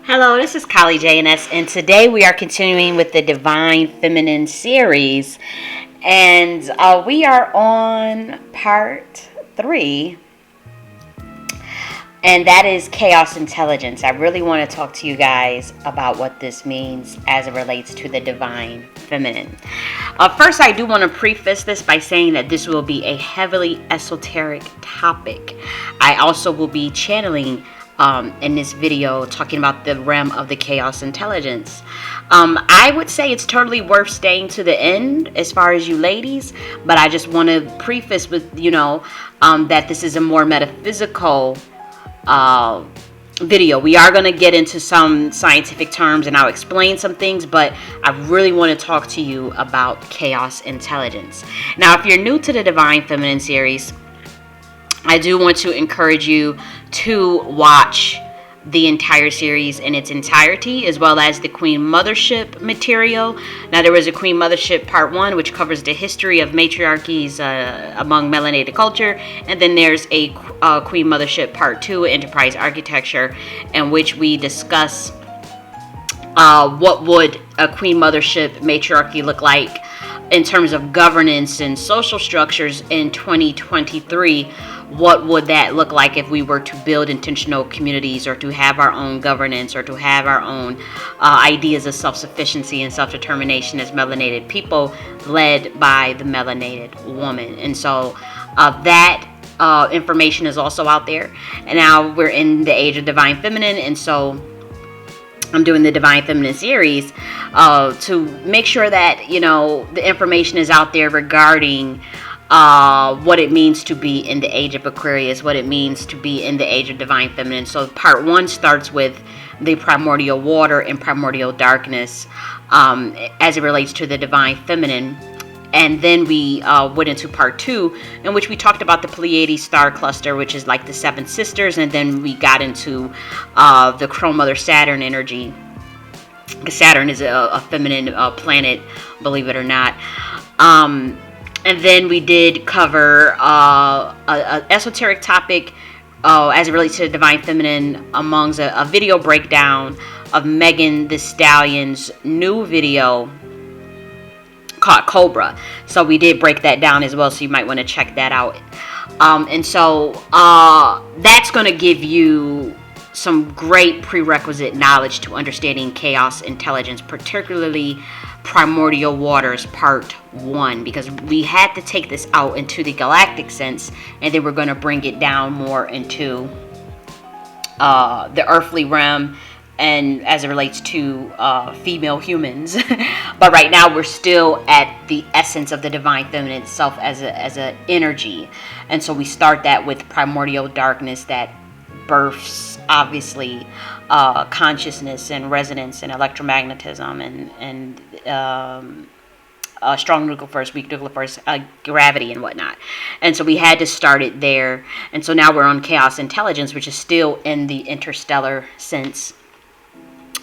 Hello, this is J.N.S, and today we are continuing with the Divine Feminine series, and we are on part 3, and that is Chaos Intelligence. I really want to talk to you guys about what this means as it relates to the Divine Feminine. First, I do want to preface this by saying that this will be a heavily esoteric topic. I also will be channeling in this video talking about the realm of the chaos intelligence. I would say it's totally worth staying to the end as far as you ladies, but I just want to preface with, that this is a more metaphysical video. We are going to get into some scientific terms and I'll explain some things, but I really want to talk to you about chaos intelligence. Now, if you're new to the Divine Feminine series, I do want to encourage you to watch the entire series in its entirety, as well as the Queen Mothership material. Now, there was a Queen Mothership Part 1, which covers the history of matriarchies among melanated culture. And then there's a Queen Mothership Part 2, Enterprise Architecture, in which we discuss what would a Queen Mothership matriarchy look like in terms of governance and social structures in 2023. What would that look like if we were to build intentional communities, or to have our own governance, or to have our own ideas of self-sufficiency and self-determination as melanated people led by the melanated woman? And so that information is also out there. And now we're in the age of Divine Feminine, and so I'm doing the Divine Feminine series to make sure that, the information is out there regarding what it means to be in the age of Aquarius, what it means to be in the age of Divine Feminine. So part 1 starts with the primordial water and primordial darkness as it relates to the Divine Feminine. And then we went into part 2, in which we talked about the Pleiades star cluster, which is like the 7 sisters. And then we got into the Chrome Mother Saturn energy. Saturn is a feminine planet, believe it or not. And then we did cover an esoteric topic as it relates to the Divine Feminine amongst a video breakdown of Megan Thee Stallion's new video called Cobra. So we did break that down as well, so you might want to check that out. And so that's going to give you some great prerequisite knowledge to understanding chaos intelligence, particularly primordial waters part 1, because we had to take this out into the galactic sense, and then we're going to bring it down more into the earthly realm and as it relates to female humans. But right now we're still at the essence of the Divine Feminine itself as a energy. And so we start that with primordial darkness that births, obviously, consciousness and resonance and electromagnetism and strong nuclear force, weak nuclear force, gravity and whatnot. And so we had to start it there. And so now we're on chaos intelligence, which is still in the interstellar sense.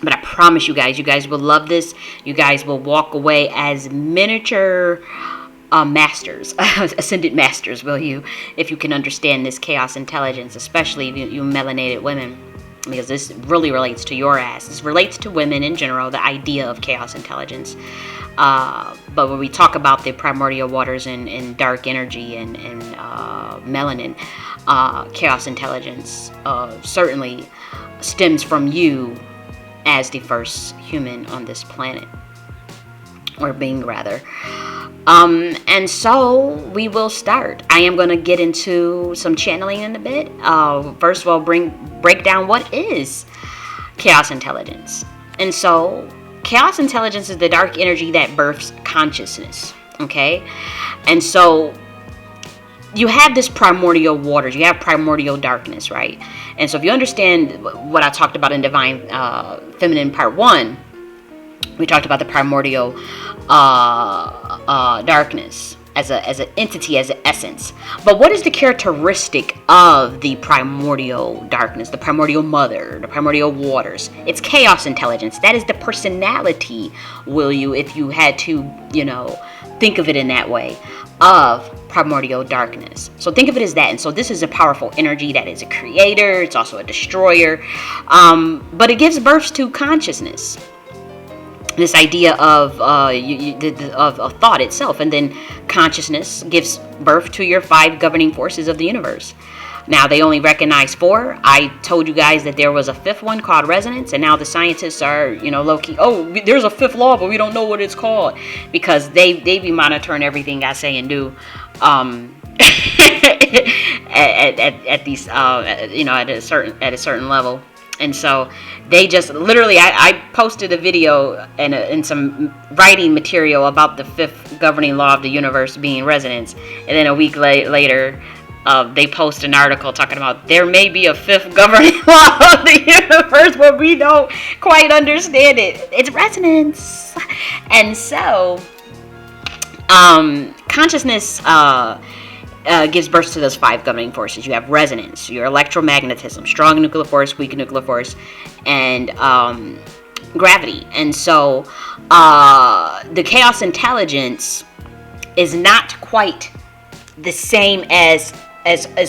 But I promise you guys will love this. You guys will walk away as miniature masters, ascended masters, will you, if you can understand this chaos intelligence, especially you melanated women, because this really relates to your ass. This relates to women in general, the idea of chaos intelligence. But when we talk about the primordial waters and dark energy and melanin, chaos intelligence certainly stems from you as the first human on this planet, or being rather. And so we will start. I am going to get into some channeling in a bit. First of all, break down what is chaos intelligence. And so chaos intelligence is the dark energy that births consciousness. Okay? And so you have this primordial waters, you have primordial darkness, right? And so if you understand what I talked about in Divine Feminine Part 1, we talked about the primordial darkness as an entity, as an essence. But what is the characteristic of the primordial darkness, the primordial mother, the primordial waters? It's chaos intelligence. That is the personality, will you, if you had to, think of it in that way, of primordial darkness. So think of it as that. And so this is a powerful energy that is a creator. It's also a destroyer. But it gives birth to consciousness. This idea of thought itself. And then consciousness gives birth to your 5 governing forces of the universe. Now, they only recognize 4. I told you guys that there was a 5th one called resonance, and now the scientists are, low-key, there's a 5th law, but we don't know what it's called, because they be monitoring everything I say and do at these, at a certain level. And so they just literally, I posted a video and some writing material about the 5th governing law of the universe being resonance, and then a week later, they post an article talking about there may be a 5th governing law of the universe, but we don't quite understand it. It's resonance. And so, consciousness gives birth to those 5 governing forces. You have resonance, your electromagnetism, strong nuclear force, weak nuclear force, and gravity. And so, the chaos intelligence is not quite the same as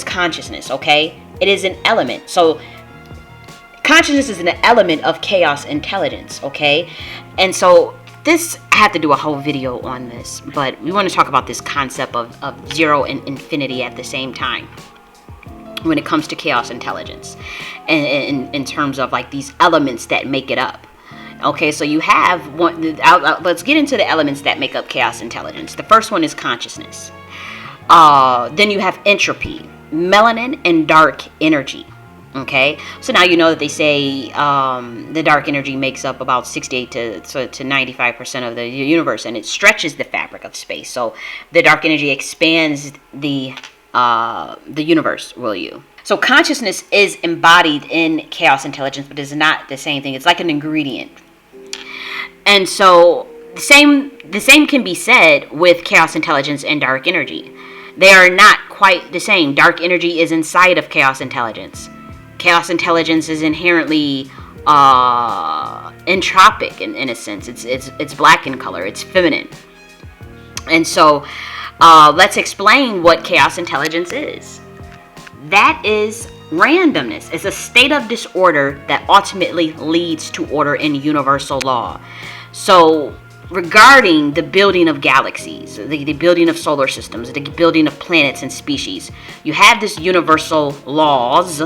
consciousness, okay? It is an element. So consciousness is an element of chaos intelligence, okay? And so this, I have to do a whole video on this, but we want to talk about this concept of zero and infinity at the same time when it comes to chaos intelligence, and in terms of like these elements that make it up. Okay, so you have one. Let's get into the elements that make up chaos intelligence. The first one is consciousness. Then you have entropy, melanin, and dark energy. Okay, so now you know that they say the dark energy makes up about 68 to 95% of the universe, and it stretches the fabric of space. So the dark energy expands the universe, will you? So consciousness is embodied in chaos intelligence, but it's not the same thing. It's like an ingredient. And so the same can be said with chaos intelligence and dark energy. They are not quite the same. Dark energy is inside of chaos intelligence. Chaos intelligence is inherently entropic in a sense. It's black in color. It's feminine. And so let's explain what chaos intelligence is. That is randomness. It's a state of disorder that ultimately leads to order in universal law. So regarding the building of galaxies, the building of solar systems, the building of planets and species, you have this universal laws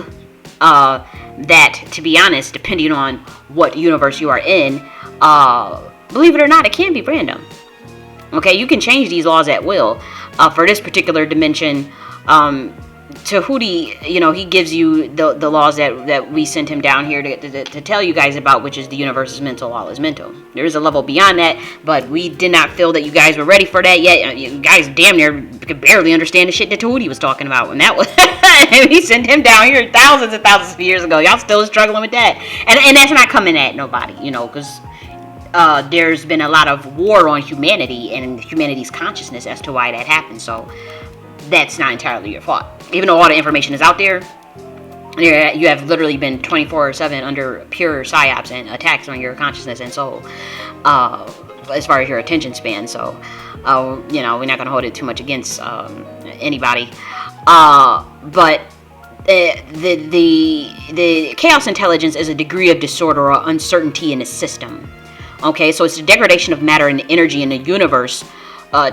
that, to be honest, depending on what universe you are in, believe it or not, it can be random. Okay, you can change these laws at will. For this particular dimension, Tahuti, he gives you the laws that we sent him down here to tell you guys about, which is the universe's mental law is mental. There is a level beyond that, but we did not feel that you guys were ready for that yet. You guys damn near could barely understand the shit that Tahuti was talking about, and that was we sent him down here thousands and thousands of years ago. Y'all still struggling with that, and that's not coming at nobody, because there's been a lot of war on humanity and humanity's consciousness as to why that happened. So that's not entirely your fault. Even though all the information is out there, you have literally been 24/7 under pure psyops and attacks on your consciousness and soul, as far as your attention span. So, we're not going to hold it too much against anybody. But the chaos intelligence is a degree of disorder or uncertainty in a system. Okay, so it's the degradation of matter and energy in the universe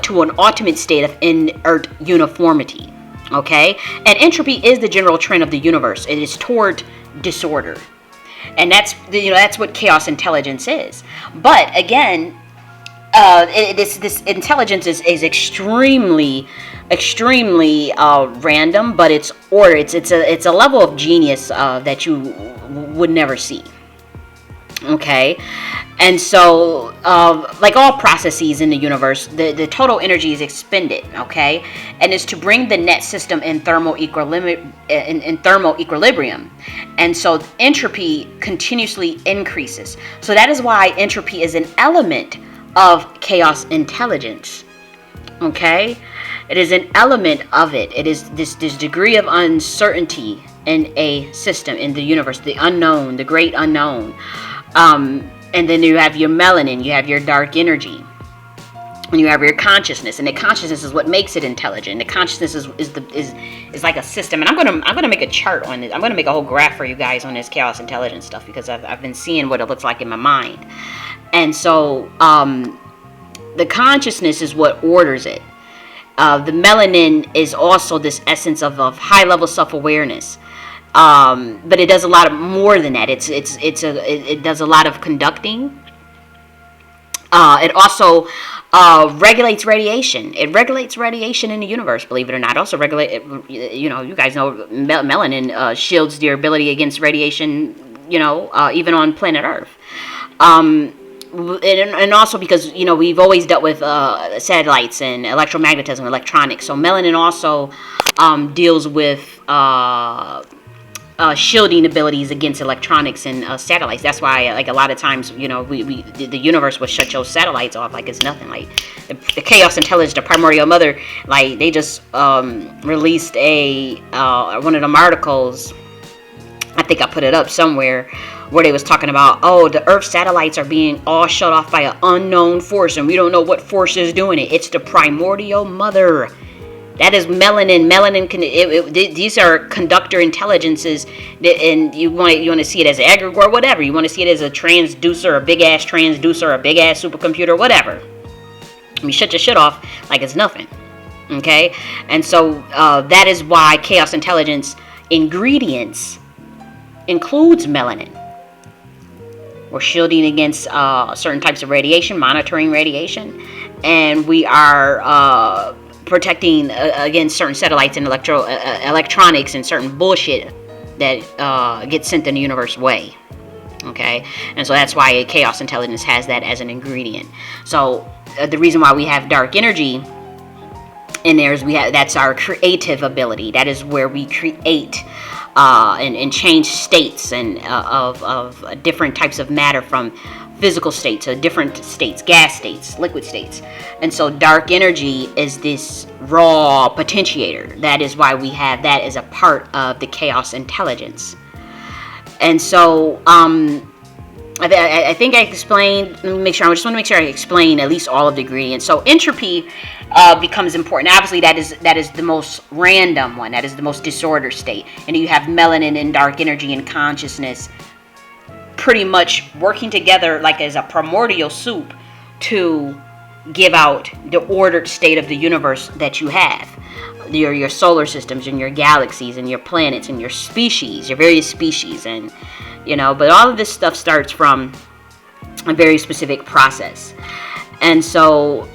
to an ultimate state of inert uniformity. Okay, and entropy is the general trend of the universe. It is toward disorder, and that's what chaos intelligence is. But again, this intelligence is extremely random, but it's order. It's a level of genius that you would never see. Okay, and so like all processes in the universe, the total energy is expended, okay, and is to bring the net system in thermal equilibrium, and so entropy continuously increases. So that is why entropy is an element of chaos intelligence. Okay, it is an element of it. It is this degree of uncertainty in a system, in the universe, the unknown, the great unknown. And then you have your melanin, you have your dark energy. And you have your consciousness, and the consciousness is what makes it intelligent. The consciousness is like a system, and I'm gonna make a chart on this. I'm gonna make a whole graph for you guys on this chaos intelligence stuff, because I've been seeing what it looks like in my mind. And so the consciousness is what orders it. The melanin is also this essence of high level self-awareness, but it does a lot more than that. It does a lot of conducting. It also regulates radiation. It regulates radiation in the universe, believe it or not. Also you guys know melanin shields your ability against radiation, even on planet Earth. And also because, we've always dealt with satellites and electromagnetism, electronics. So melanin also deals with shielding abilities against electronics and satellites. That's why, like, a lot of times, the universe will shut your satellites off like it's nothing. Like the chaos intelligence, the primordial mother, like they just released one of them articles. I think I put it up somewhere, where they was talking about, the Earth satellites are being all shut off by an unknown force, and we don't know what force is doing it. It's the primordial mother. That is melanin. Melanin these are conductor intelligences, and you want to see it as an egregore, whatever. You want to see it as a transducer, a big ass transducer, a big ass supercomputer, whatever. You shut your shit off like it's nothing. Okay, and so that is why chaos intelligence ingredients includes melanin. We're shielding against certain types of radiation, monitoring radiation, and we are protecting against certain satellites and electronics and certain bullshit that gets sent in the universe way. Okay, and so that's why chaos intelligence has that as an ingredient. So the reason why we have dark energy in there is that's our creative ability. That is where we create and change states and of different types of matter, from physical states to different states, gas states, liquid states. And so dark energy is this raw potentiator. That is why we have that as a part of the chaos intelligence. And so I think I explained, I just want to make sure I explain at least all of the ingredients. So entropy becomes important. Obviously, that is the most random one. That is the most disordered state. And you have melanin and dark energy and consciousness pretty much working together like as a primordial soup to give out the ordered state of the universe that you have. Your solar systems and your galaxies and your planets and your species, your various species, and but all of this stuff starts from a very specific process. And so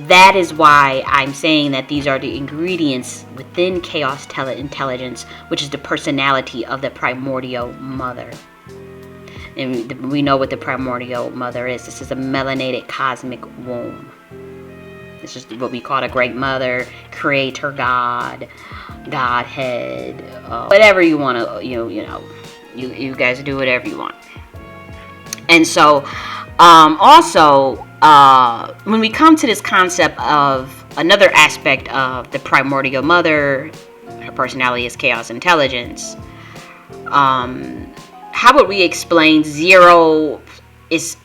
that is why I'm saying that these are the ingredients within chaos intelligence, which is the personality of the primordial mother. And we know what the primordial mother is. This is a melanated cosmic womb. This is what we call a great mother, creator, God, Godhead, whatever you want to, you guys do whatever you want. And so also when we come to this concept of another aspect of the primordial mother, her personality is chaos intelligence, how would we explain zero is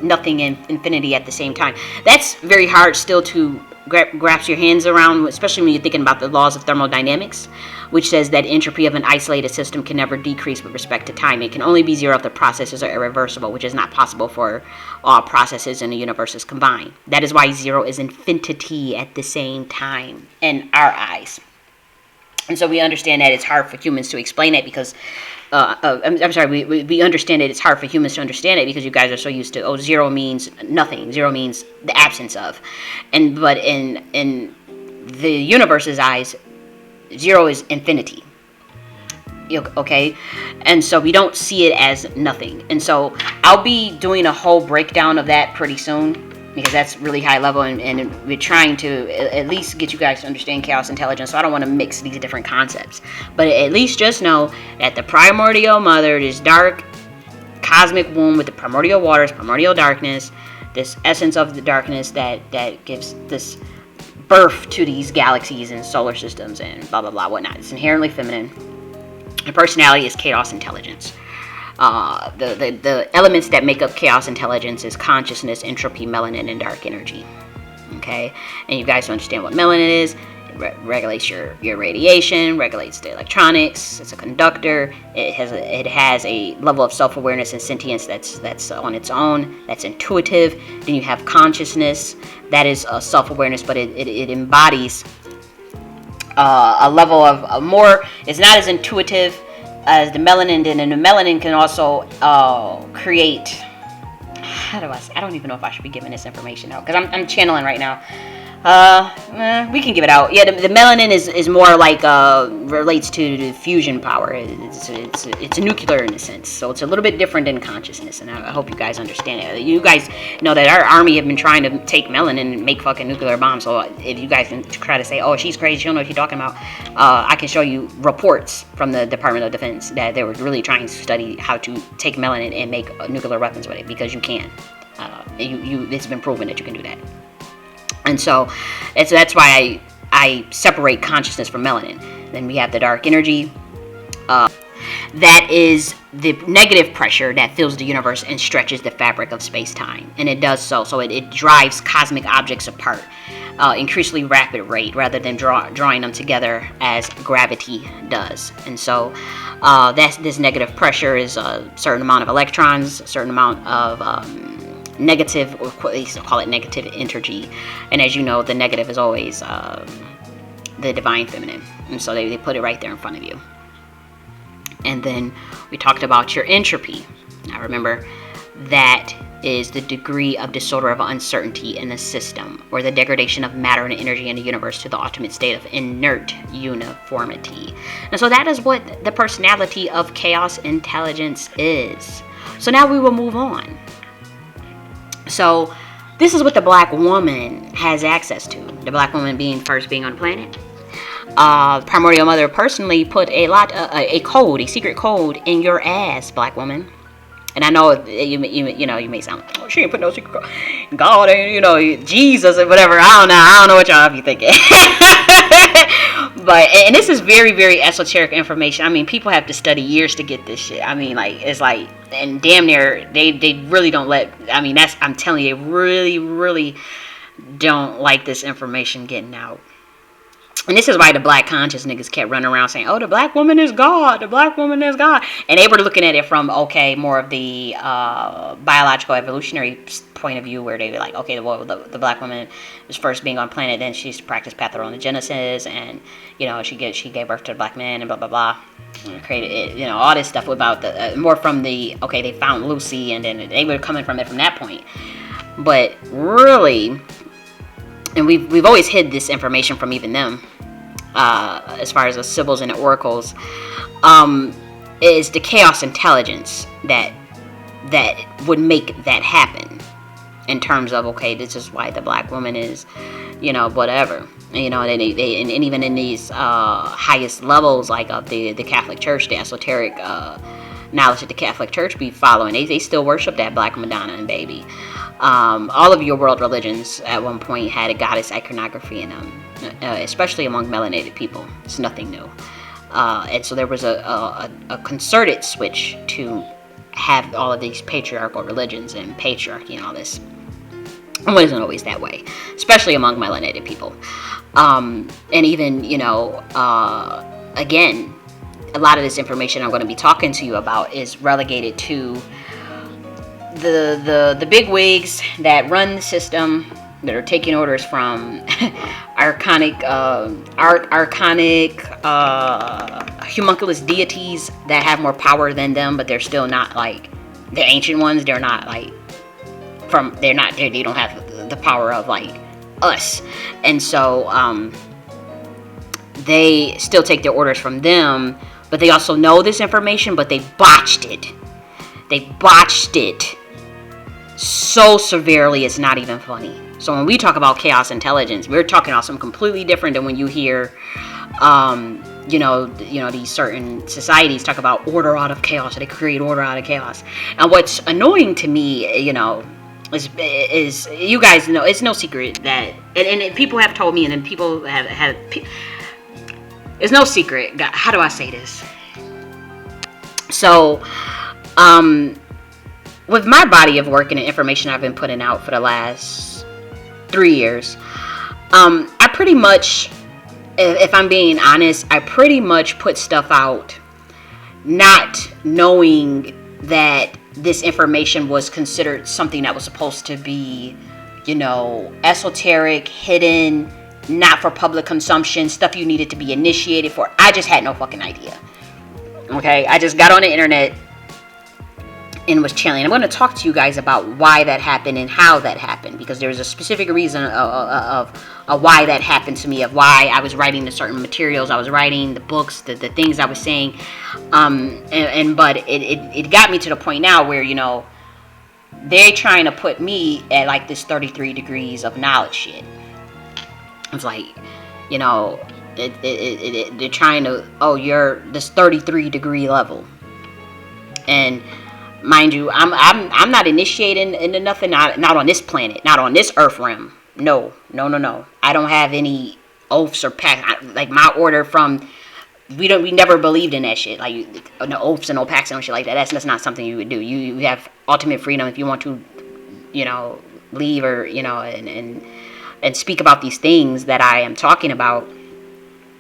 nothing and infinity at the same time? That's very hard still to grasp your hands around, especially when you're thinking about the laws of thermodynamics, which says that entropy of an isolated system can never decrease with respect to time. It can only be zero if the processes are irreversible, which is not possible for all processes in the universe combined. That is why zero is infinity at the same time in our eyes. And so we understand that it's hard for humans to explain it because, we understand that it's hard for humans to understand it because you guys are so used to, zero means nothing. Zero means the absence of. But in the universe's eyes, zero is infinity. Okay? And so we don't see it as nothing. And so I'll be doing a whole breakdown of that pretty soon, because that's really high level, and we're trying to at least get you guys to understand chaos intelligence. So I don't want to mix these different concepts, but at least just know that the primordial mother, this dark cosmic womb with the primordial waters, primordial darkness, this essence of the darkness that gives this birth to these galaxies and solar systems and blah blah blah whatnot. It's inherently feminine. Her personality is chaos intelligence. The elements that make up chaos intelligence is consciousness, entropy, melanin, and dark energy. Okay, and you guys understand what melanin is. It regulates your radiation, regulates the electronics. It's a conductor. It has a level of self-awareness and sentience that's on its own. That's intuitive. Then you have consciousness. That is self-awareness, but it embodies a level of more. It's not as intuitive as the melanin, and the melanin can also create. How do I don't even know if I should be giving this information out because I'm channeling right now. We can give it out. Yeah, the melanin is more like relates to the fusion power. It's nuclear in a sense, so it's a little bit different than consciousness. And I hope you guys understand it. You guys know that our army have been trying to take melanin and make fucking nuclear bombs. So if you guys can try to say, "Oh, she's crazy," she don't know what she's talking about. I can show you reports from the Department of Defense that they were really trying to study how to take melanin and make nuclear weapons with it because you can. It's been proven that you can do that. And so that's why I separate consciousness from melanin. Then we have the dark energy. That is the negative pressure that fills the universe and stretches the fabric of space-time. And it does so. So it drives cosmic objects apart, increasingly rapid rate, rather than drawing them together as gravity does. And so this negative pressure is a certain amount of electrons, a certain amount of negative, or they used to call it negative energy. And as you know, the negative is always the divine feminine. And so they put it right there in front of you. And then we talked about your entropy. Now remember, that is the degree of disorder of uncertainty in the system, or the degradation of matter and energy in the universe to the ultimate state of inert uniformity. And so that is what the personality of chaos intelligence is. So now we will move on. So this is what the black woman has access to. The black woman being on the planet. Primordial Mother personally put a secret code in your ass, black woman. And I know you may sound, oh, she ain't put no secret code. God ain't, Jesus or whatever. I don't know what y'all be thinking. But and this is very, very esoteric information. I mean, people have to study years to get this shit. I mean, and damn near they really don't let. I mean, I'm telling you, they really, really don't like this information getting out. And this is why the black conscious niggas kept running around saying, "Oh, the black woman is God. The black woman is God." And they were looking at it from more of the biological evolutionary point of view, where they were like, okay, well, the black woman was first being on planet, then she's practiced pathogenogenesis, and she gave birth to the black man, and blah blah blah, and created it, all this stuff about the more from the they found Lucy, and then they were coming from it from that point. But really, and we've always hid this information from even them. As far as the Sibyls and the oracles, is the chaos intelligence that would make that happen, in terms of, okay, this is why the black woman is, whatever, and even in these highest levels, like of the Catholic Church, the esoteric knowledge that the Catholic Church be following, they still worship that black Madonna and baby. All of your world religions at one point had a goddess iconography in them, especially among melanated people. It's nothing new. And so there was a concerted switch to have all of these patriarchal religions and patriarchy and all this. It wasn't always that way, especially among melanated people. And even, again, a lot of this information I'm going to be talking to you about is relegated to the big wigs that run the system, that are taking orders from archonic homunculus deities that have more power than them, but they're still not like the ancient ones. They're not like they don't have the power of like us, and so they still take their orders from them, but they also know this information, but they botched it so severely it's not even funny. So when we talk about chaos intelligence, we're talking about something completely different than when you hear these certain societies talk about order out of chaos, or they create order out of chaos. And what's annoying to me, is you guys know, it's no secret that, and people have told me, and then people have it's no secret. God, how do I say this? So With my body of work and the information I've been putting out for the last 3 years, I pretty much, if I'm being honest, I pretty much put stuff out not knowing that this information was considered something that was supposed to be, esoteric, hidden, not for public consumption, stuff you needed to be initiated for. I just had no fucking idea. Okay, I just got on the internet and was channeling. I'm going to talk to you guys about why that happened and how that happened, because there's a specific reason of why that happened to me, of why I was writing the certain materials I was writing, the books, the things I was saying, but it got me to the point now where they're trying to put me at like this 33 degrees of knowledge shit. It's like, they're trying to, you're this 33 degree level. And mind you, I'm not initiating into nothing, not on this planet, not on this earth realm. No. I don't have any oaths or pacts. Like my order from, we never believed in that shit. Like no oaths and no pacts and shit like that. That's not something you would do. You have ultimate freedom if you want to, leave or and speak about these things that I am talking about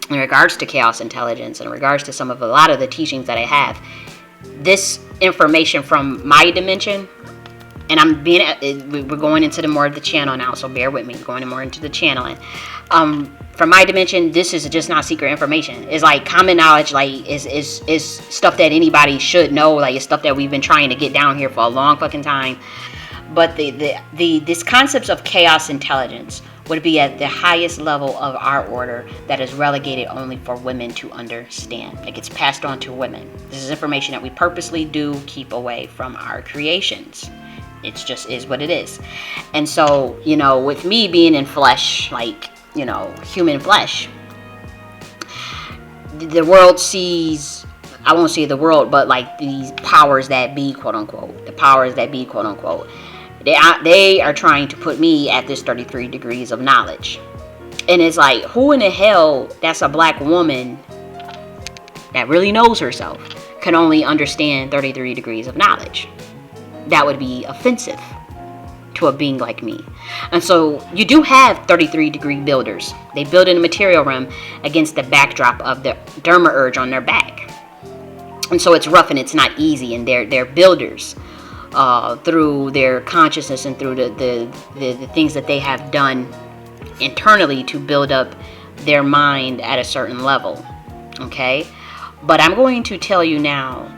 in regards to chaos intelligence, in regards to a lot of the teachings that I have. This information from my dimension, and we're going into more of the channel now, so bear with me, going more into the channeling. From my dimension, this is just not secret information. It's like common knowledge, like is stuff that anybody should know, like it's stuff that we've been trying to get down here for a long fucking time. But these concepts of chaos intelligence would be at the highest level of our order that is relegated only for women to understand. It gets passed on to women. This is information that we purposely do keep away from our creations. It just is what it is. And so, with me being in flesh, like, human flesh, the world sees, I won't say the world, but like these powers that be, quote unquote, the powers that be, quote unquote, they are trying to put me at this 33 degrees of knowledge. And it's like, who in the hell that's a black woman that really knows herself can only understand 33 degrees of knowledge? That would be offensive to a being like me. And so you do have 33 degree builders. They build in the material realm against the backdrop of the derma urge on their back. And so it's rough and it's not easy, and they're builders. Through their consciousness and through the things that they have done internally to build up their mind at a certain level. Okay? But I'm going to tell you now,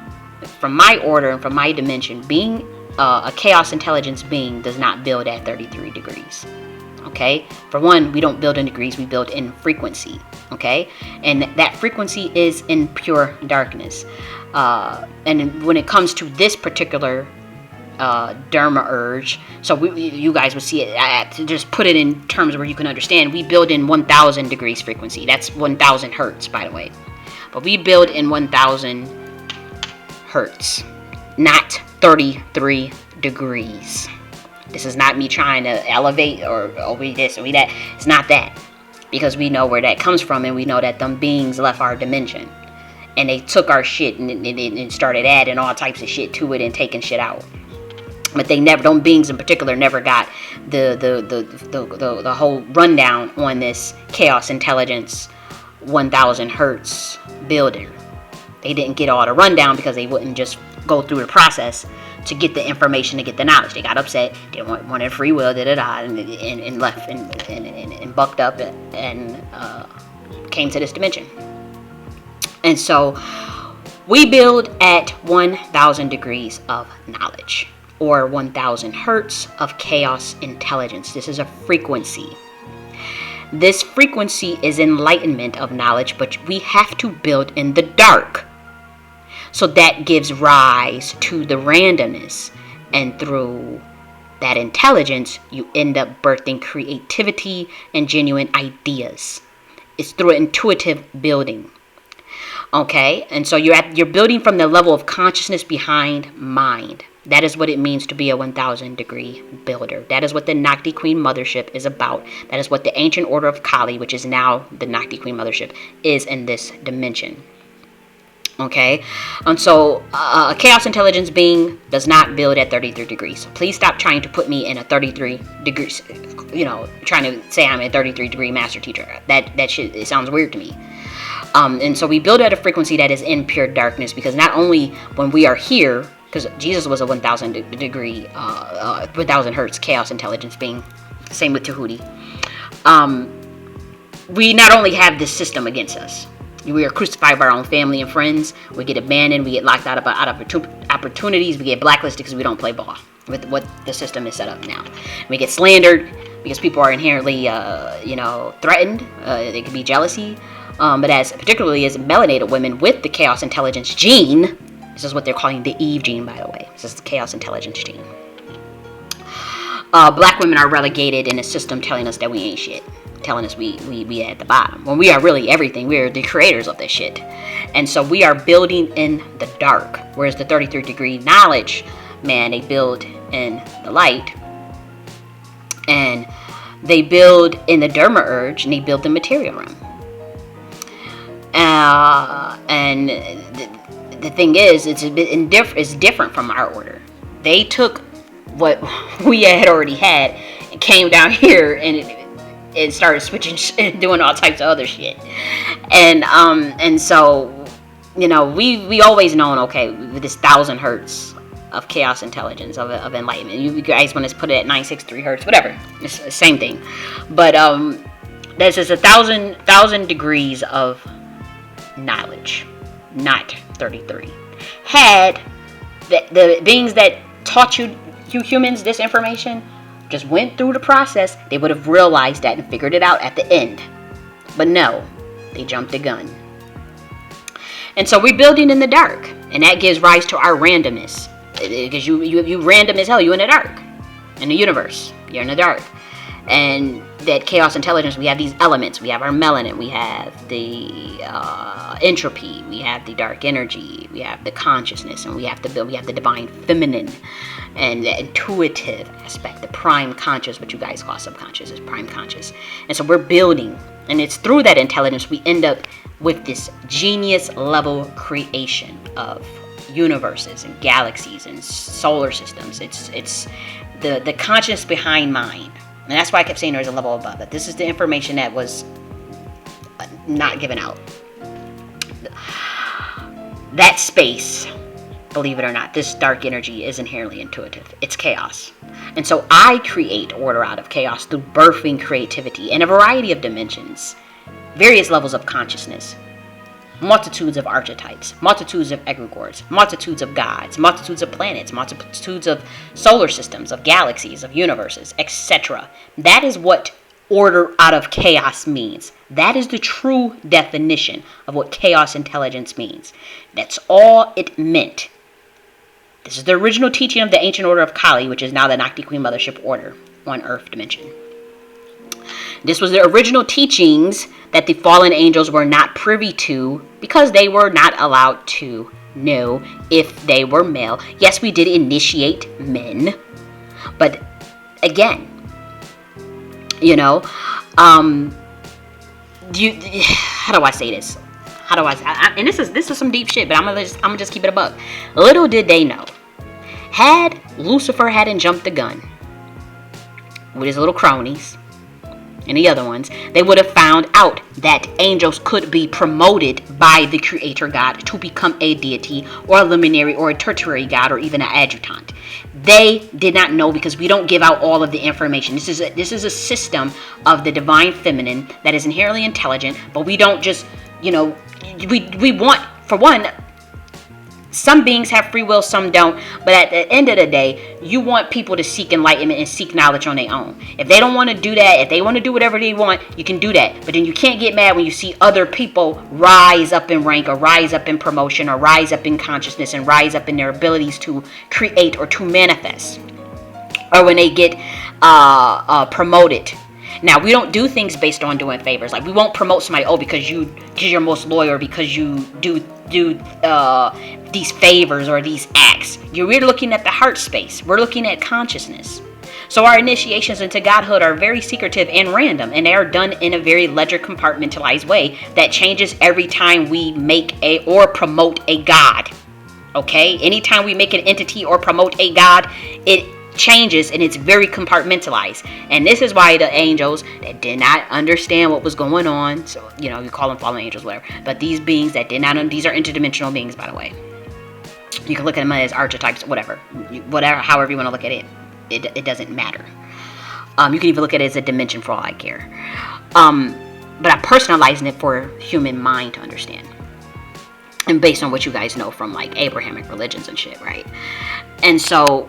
from my order and from my dimension, being a chaos intelligence being does not build at 33 degrees. Okay? For one, we don't build in degrees, we build in frequency. Okay? And that frequency is in pure darkness. And when it comes to this particular derma urge, so you guys would see it, to just put it in terms where you can understand, we build in 1000 degrees frequency. That's 1000 hertz, by the way. But we build in 1000 hertz, not 33 degrees. This is not me trying to elevate or we this or we that. It's not that, because we know where that comes from, and we know that them beings left our dimension, and they took our shit and started adding all types of shit to it and taking shit out. But they never, those beings in particular, never got the whole rundown on this chaos intelligence 1000 hertz builder. They didn't get all the rundown because they wouldn't just go through the process to get the information, to get the knowledge. They got upset. They wanted free will, and left and bucked up and came to this dimension. And so we build at 1000 degrees of knowledge, or 1000 hertz of chaos intelligence. This is a frequency. This frequency is enlightenment of knowledge, but we have to build in the dark. So that gives rise to the randomness, and through that intelligence, you end up birthing creativity and genuine ideas. It's through intuitive building. Okay, and so you're building from the level of consciousness behind mind. That is what it means to be a 1000 degree builder. That is what the Nakhti Queen Mothership is about. That is what the Ancient Order of Kali, which is now the Nakhti Queen Mothership, is in this dimension. Okay, and so a chaos intelligence being does not build at 33 degrees. So please stop trying to put me in a 33 degrees, trying to say I'm a 33 degree master teacher. That shit, it sounds weird to me. And so we build at a frequency that is in pure darkness, because not only when we are here, because Jesus was a 1000 degree, 1000 hertz chaos intelligence being, same with Tahuti. We not only have this system against us, we are crucified by our own family and friends. We get abandoned. We get locked out of opportunities. We get blacklisted because we don't play ball with what the system is set up now. We get slandered because people are inherently, threatened. It could be jealousy. But particularly as melanated women with the chaos intelligence gene, this is what they're calling the Eve gene, by the way. This is the chaos intelligence gene. Black women are relegated in a system telling us that we ain't shit. Telling us we at the bottom, when we are really everything. We are the creators of this shit. And so we are building in the dark, whereas the 33 degree knowledge, man, they build in the light, and they build in the Dharma urge, and they build the material realm. And the thing is, it's different from our order. They took what we had already had and came down here and started switching and doing all types of other shit. And so, we always known, okay, with this 1000 hertz of chaos intelligence, of enlightenment. You guys want to put it at 963 hertz, whatever. It's the same thing. But this is 1000 degrees of knowledge, not 33. Had the beings that taught you humans this information just went through the process, they would have realized that and figured it out at the end. But no, they jumped the gun. And so we're building in the dark, and that gives rise to our randomness, because you random as hell. You in the dark, in the universe, you're in the dark. And that chaos intelligence, we have these elements. We have our melanin, we have the entropy, we have the dark energy, we have the consciousness, and we have the divine feminine, and the intuitive aspect, the prime conscious, what you guys call subconscious, is prime conscious. And so we're building, and it's through that intelligence we end up with this genius level creation of universes and galaxies and solar systems. It's the conscious behind mind. And that's why I kept saying there's a level above it. This is the information that was not given out. That space, believe it or not, this dark energy is inherently intuitive. It's chaos. And so I create order out of chaos through birthing creativity in a variety of dimensions, various levels of consciousness, multitudes of archetypes, multitudes of egregores, multitudes of gods, multitudes of planets, multitudes of solar systems, of galaxies, of universes, etc. That is what order out of chaos means. That is the true definition of what chaos intelligence means. That's all it meant. This is the original teaching of the ancient order of Kali, which is now the Nakhti Queen Mothership Order on Earth dimension. This was the original teachings that the fallen angels were not privy to, because they were not allowed to know if they were male. Yes, we did initiate men, but again, how do I say this? And this is some deep shit, but I'm gonna just keep it a buck. Little did they know, had Lucifer hadn't jumped the gun with his little cronies and the other ones, they would have found out that angels could be promoted by the creator God to become a deity or a luminary or a tertiary god or even an adjutant. They did not know, because we don't give out all of the information. This is a system of the divine feminine that is inherently intelligent, but we don't just, we want, for one, some beings have free will, some don't. But at the end of the day, you want people to seek enlightenment and seek knowledge on their own. If they don't want to do that, if they want to do whatever they want, you can do that. But then you can't get mad when you see other people rise up in rank, or rise up in promotion, or rise up in consciousness, and rise up in their abilities to create or to manifest. Or when they get promoted. Now, we don't do things based on doing favors. Like, we won't promote somebody, because you're most loyal, or because you do these favors or these acts. We're looking at the heart space. We're looking at consciousness. So our initiations into godhood are very secretive and random, and they are done in a very ledger compartmentalized way that changes every time we make a or promote a god. Okay? Anytime we make an entity or promote a god, it changes, and it's very compartmentalized. And this is why the angels that did not understand what was going on, so you call them fallen angels, whatever, but these beings that did not, these are interdimensional beings, by the way. You can look at them as archetypes, whatever, however you want to look at it. It doesn't matter. You can even look at it as a dimension for all I care. But I'm personalizing it for human mind to understand. And based on what you guys know from like Abrahamic religions and shit, right? And so,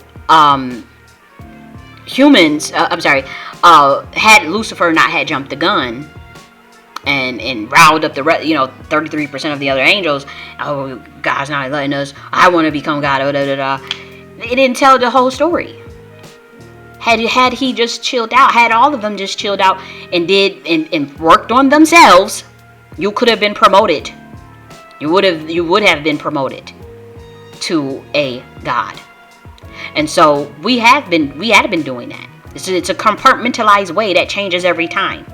humans, had Lucifer not had jumped the gun and riled up the 33% of the other angels. Oh, God's not letting us. I want to become God. It didn't tell the whole story. Had he just chilled out, had all of them just chilled out and did and worked on themselves, you could have been promoted. You would have been promoted to a God. And so we had been doing that. It's a compartmentalized way that changes every time.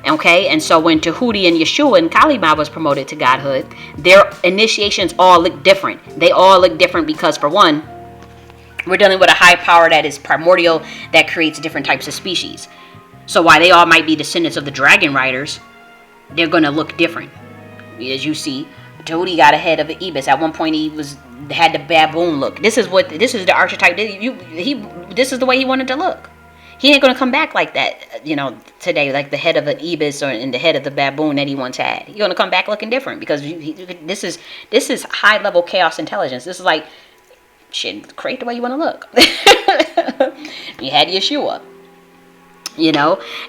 Okay, and so when Tahuti and Yeshua and Kalima was promoted to godhood, their initiations all look different. They all look different because, for one, we're dealing with a high power that is primordial, that creates different types of species. So while they all might be descendants of the dragon riders, they're going to look different. As you see, Tahuti got ahead of the Ibis. At one point, he had the baboon look. This is the archetype. This is the way he wanted to look. He ain't going to come back like that, today, like the head of an ibis or in the head of the baboon that he once had. He's going to come back looking different because this is high level chaos intelligence. This is like, shit, create the way you want to look. You had Yeshua,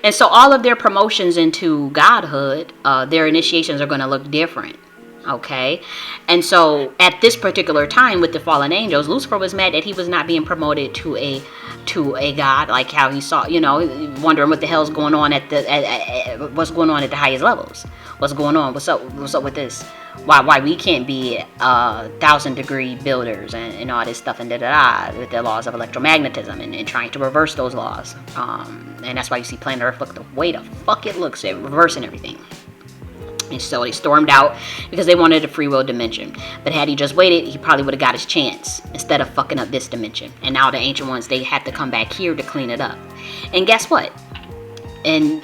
and so all of their promotions into godhood, their initiations are going to look different. Okay, and so at this particular time with the fallen angels, Lucifer was mad that he was not being promoted to a god, like how he saw, wondering what the hell's going on what's going on at the highest levels. What's going on? What's up with this? Why we can't be 1,000-degree builders and all this stuff and with the laws of electromagnetism and trying to reverse those laws. And that's why you see planet Earth look the way the fuck it looks, at reversing everything. And so they stormed out because they wanted a free will dimension. But had he just waited, he probably would have got his chance instead of fucking up this dimension. And now the ancient ones, they had to come back here to clean it up. And guess what? And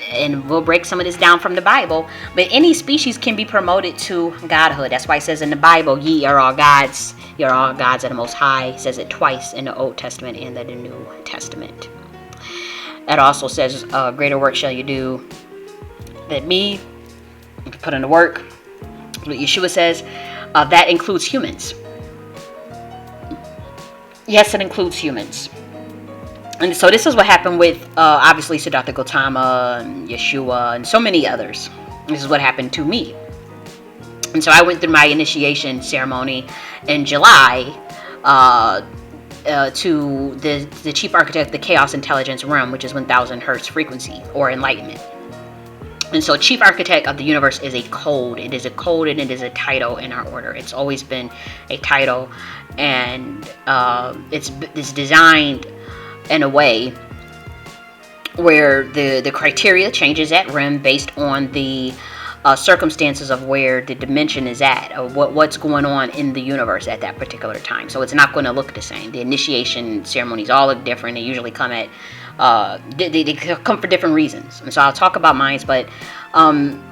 we'll break some of this down from the Bible. But any species can be promoted to godhood. That's why it says in the Bible, ye are all gods. You're all gods of the Most High. It says it twice in the Old Testament and the New Testament. It also says, greater work shall you do than me. Put in the work. What Yeshua says, that includes humans. Yes, it includes humans. And so this is what happened with obviously Siddhartha Gautama and Yeshua and so many others. This is what happened to me. And so I went through my initiation ceremony in July to the chief architect of the chaos intelligence realm, which is 1,000 hertz frequency or enlightenment. And so chief architect of the universe is a code. It is a code and it is a title in our order. It's always been a title, and it's designed in a way where the criteria changes at REM based on the circumstances of where the dimension is at, or what's going on in the universe at that particular time. So it's not going to look the same. The initiation ceremonies all look different. They usually come at they come for different reasons, and so I'll talk about mine. But and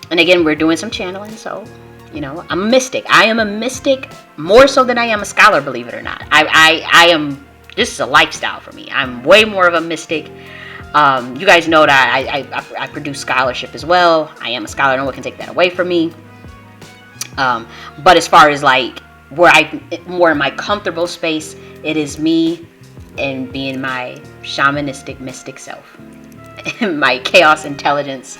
again, we're doing some channeling, so I'm a mystic. I am a mystic more so than I am a scholar, believe it or not. I am. This is a lifestyle for me. I'm way more of a mystic. You guys know that I produce scholarship as well. I am a scholar. No one can take that away from me. But as far as like where I more in my comfortable space, it is me and being my shamanistic mystic self, my chaos intelligence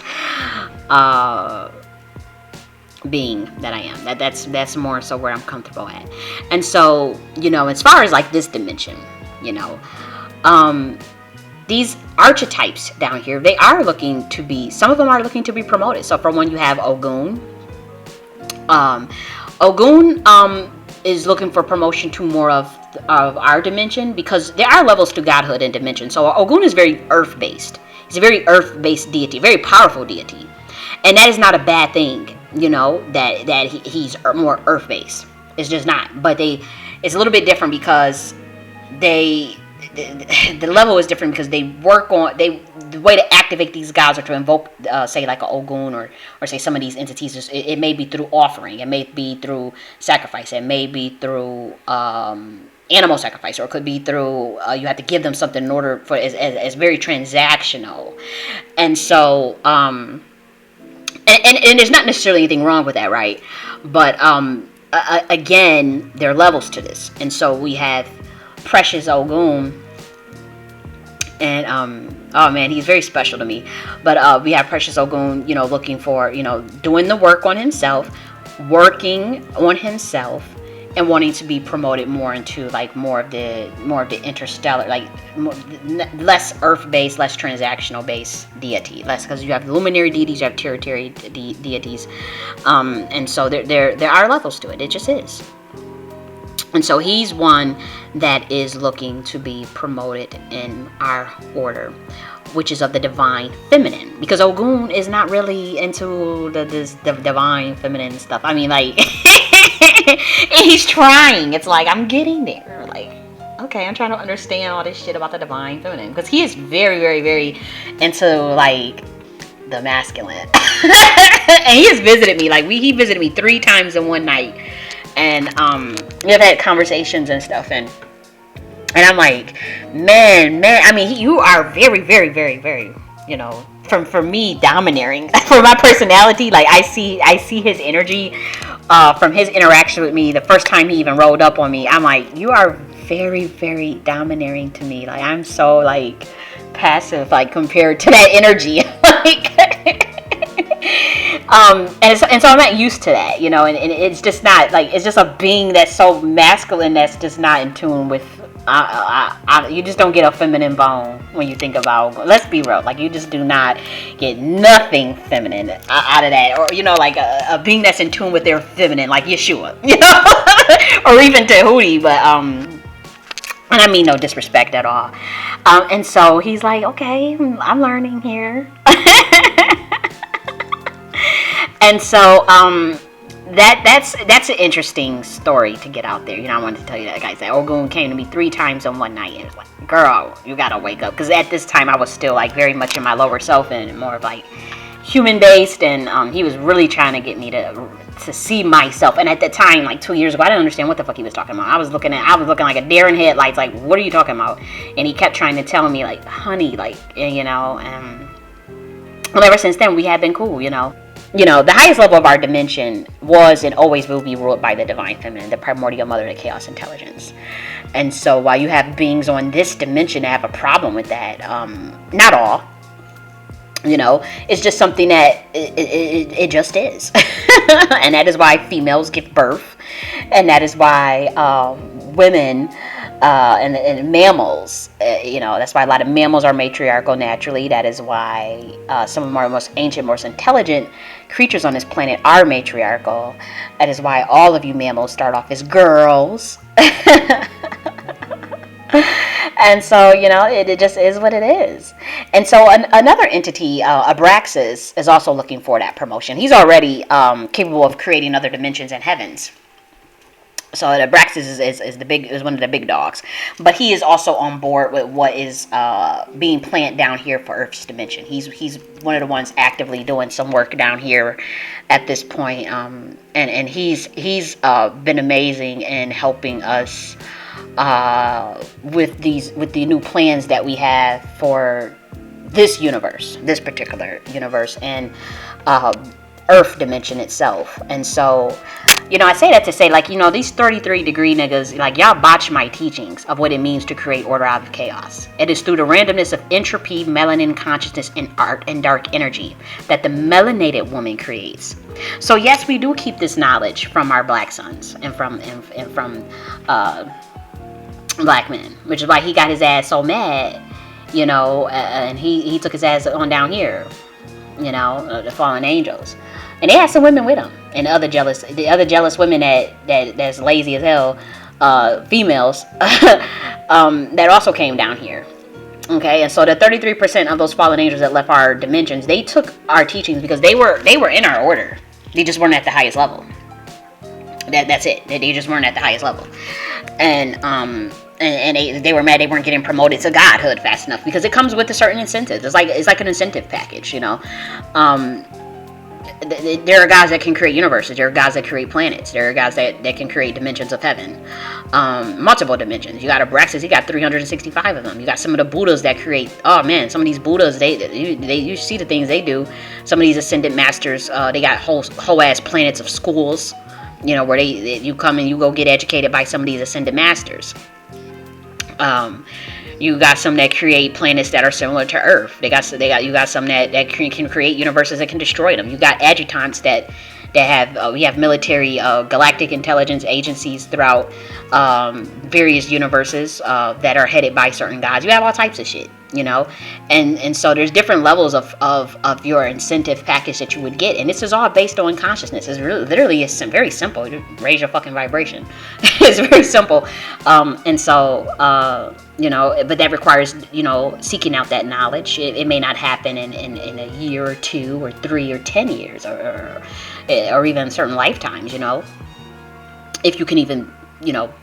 being that I am. That's more so where I'm comfortable at. And so as far as like this dimension, these archetypes down here, they are looking to be, some of them are looking to be promoted. So for one, you have Ogun. Ogun is looking for promotion to more of of our dimension, because there are levels to godhood and dimension. So Ogun is very earth-based. He's a very earth-based deity, very powerful deity. And that is not a bad thing, that he's more earth-based. It's just not. But it's a little bit different because the level is different because they work on the way to activate these gods, or to invoke say like a Ogun, or say some of these entities. It may be through offering, it may be through sacrifice, it may be through animal sacrifice, or it could be through you have to give them something in order for as very transactional. And so and there's not necessarily anything wrong with that, right? But again, there are levels to this. And so we have Precious Ogun, and oh man, he's very special to me. But we have Precious Ogun, looking for, doing the work on himself, working on himself, and wanting to be promoted more into like more of the interstellar, like less earth-based, less transactional-based deity. Less, because you have luminary deities, you have territory deities, and so there are levels to it. It just is. And so he's one that is looking to be promoted in our order, which is of the divine feminine. Because Ogun is not really into the divine feminine stuff. I mean, like, he's trying. It's like, I'm getting there. Like, okay, I'm trying to understand all this shit about the divine feminine. Because he is very, very, very into, like, the masculine. And he has visited me. Like, he visited me 3 times in one night. And we've had conversations and stuff, and I'm like, man, I mean, you are very, very, very, very, for me, domineering. For my personality, like I see his energy from his interaction with me. The first time he even rolled up on me, I'm like, you are very, very domineering to me. Like, I'm so like passive, like compared to that energy. Like. And so I'm not used to that, and it's just not like, it's just a being that's so masculine that's just not in tune with. You just don't get a feminine bone when you think about. Let's be real, like you just do not get nothing feminine out of that, or like a being that's in tune with their feminine, like Yeshua, or even Tahuti, but and I mean no disrespect at all. And so he's like, okay, I'm learning here. And so that's an interesting story to get out there. I wanted to tell you that, guys. That Ogun came to me 3 times in one night, and it's like, girl, you gotta wake up. Because at this time I was still like very much in my lower self and more of like human based, and he was really trying to get me to see myself. And at that time, like 2 years ago, I didn't understand what the fuck he was talking about. I was looking like a deer in headlights. Like, what are you talking about? And he kept trying to tell me, like, honey, like, and well, ever since then we have been cool. The highest level of our dimension was and always will be ruled by the divine feminine, the primordial mother, the chaos intelligence. And so while you have beings on this dimension that have a problem with that, not all, it's just something that it just is. And that is why females give birth, and that is why women and mammals, that's why a lot of mammals are matriarchal naturally. That is why some of our most ancient, most intelligent creatures on this planet are matriarchal. That is why all of you mammals start off as girls. And so, it just is what it is. And so another entity, Abraxas, is also looking for that promotion. He's already capable of creating other dimensions and heavens. So Abraxas is one of the big dogs, but he is also on board with what is being planned down here for Earth's dimension. He's one of the ones actively doing some work down here at this point, and he's been amazing in helping us with the new plans that we have for this particular universe, and Earth dimension itself. And so, I say that to say, like, these 33-degree niggas, like, y'all botch my teachings of what it means to create order out of chaos. It is through the randomness of entropy, melanin consciousness, and art and dark energy that the melanated woman creates. So yes, we do keep this knowledge from our black sons and from black men, which is why he got his ass so mad, and he took his ass on down here, the fallen angels. And they had some women with him, and the other jealous women that's lazy as hell, females that also came down here. Okay, and so the 33% of those fallen angels that left our dimensions, they took our teachings because they were in our order. They just weren't at the highest level. That's it. They just weren't at the highest level, and they were mad they weren't getting promoted to godhood fast enough because it comes with a certain incentive. It's like an incentive package, you know. There are guys that can create universes. There are guys that create planets. There are guys that can create dimensions of heaven, multiple dimensions. You got Abraxas, you got 365 of them. You got some of the Buddhas that create. Oh man, some of these Buddhas, you see the things they do. Some of these ascended masters, they got whole ass planets of schools. You know, where you come and you go get educated by some of these ascended masters. You got some that create planets that are similar to Earth. You got some that can create universes that can destroy them. You got adjutants that have we have military galactic intelligence agencies throughout various universes that are headed by certain gods. You have all types of shit, you know, and so there's different levels of your incentive package that you would get, and this is all based on consciousness. It's literally very simple. You raise your fucking vibration. It's very simple, and so you know, but that requires, you know, seeking out that knowledge. It may not happen in a year or 2 or 3 or 10 years or even certain lifetimes, you know, if you can even, you know,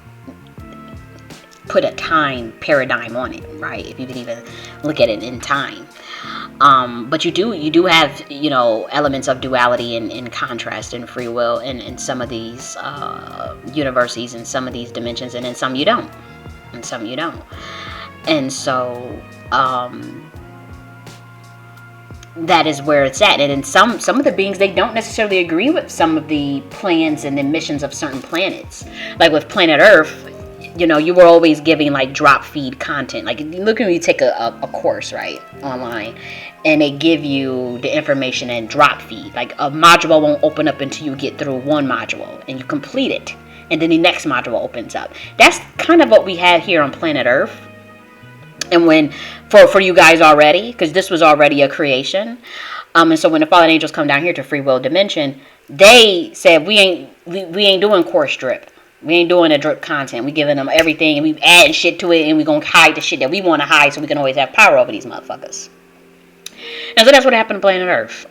put a time paradigm on it, right? If you can even look at it in time. But you do have, you know, elements of duality and contrast and free will in some of these universes and some of these dimensions, and in some you don't. And some you don't. And so that is where it's at. And in some of the beings, they don't necessarily agree with some of the plans and the missions of certain planets. Like with planet Earth, you know, you were always giving like drop feed content. Like look when you take a course, right, online, and they give you the information and drop feed. Like a module won't open up until you get through one module and you complete it, and then the next module opens up. That's kind of what we had here on planet Earth. And when for you guys already, because this was already a creation, and so when the fallen angels come down here to free will dimension, they said we ain't doing course drip. We ain't doing a drip content. We giving them everything, and we adding shit to it, and we gonna hide the shit that we want to hide, so we can always have power over these motherfuckers. And so that's what happened to planet Earth.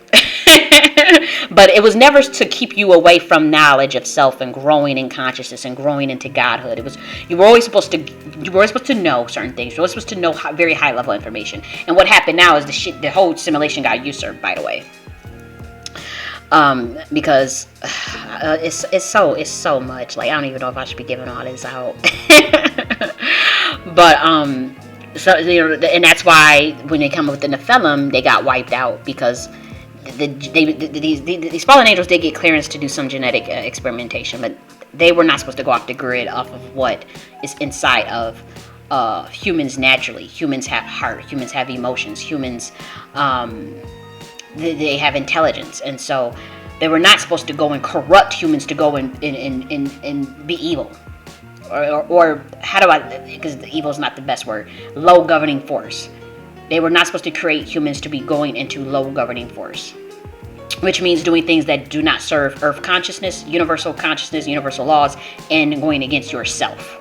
But it was never to keep you away from knowledge of self and growing in consciousness and growing into godhood. It was you were always supposed to know certain things. You were always supposed to know very high level information. And what happened now is the whole simulation got usurped, by the way. Because it's so much. Like I don't even know if I should be giving all this out. But so you know, and that's why when they come up with the Nephilim, they got wiped out because these fallen angels did get clearance to do some genetic experimentation, but they were not supposed to go off the grid off of what is inside of humans naturally. Humans have heart. Humans have emotions. Humans they have intelligence, and so they were not supposed to go and corrupt humans to go and be evil. Or how do I, because evil is not the best word, low governing force. They were not supposed to create humans to be going into low governing force, which means doing things that do not serve earth consciousness, universal laws, and going against yourself.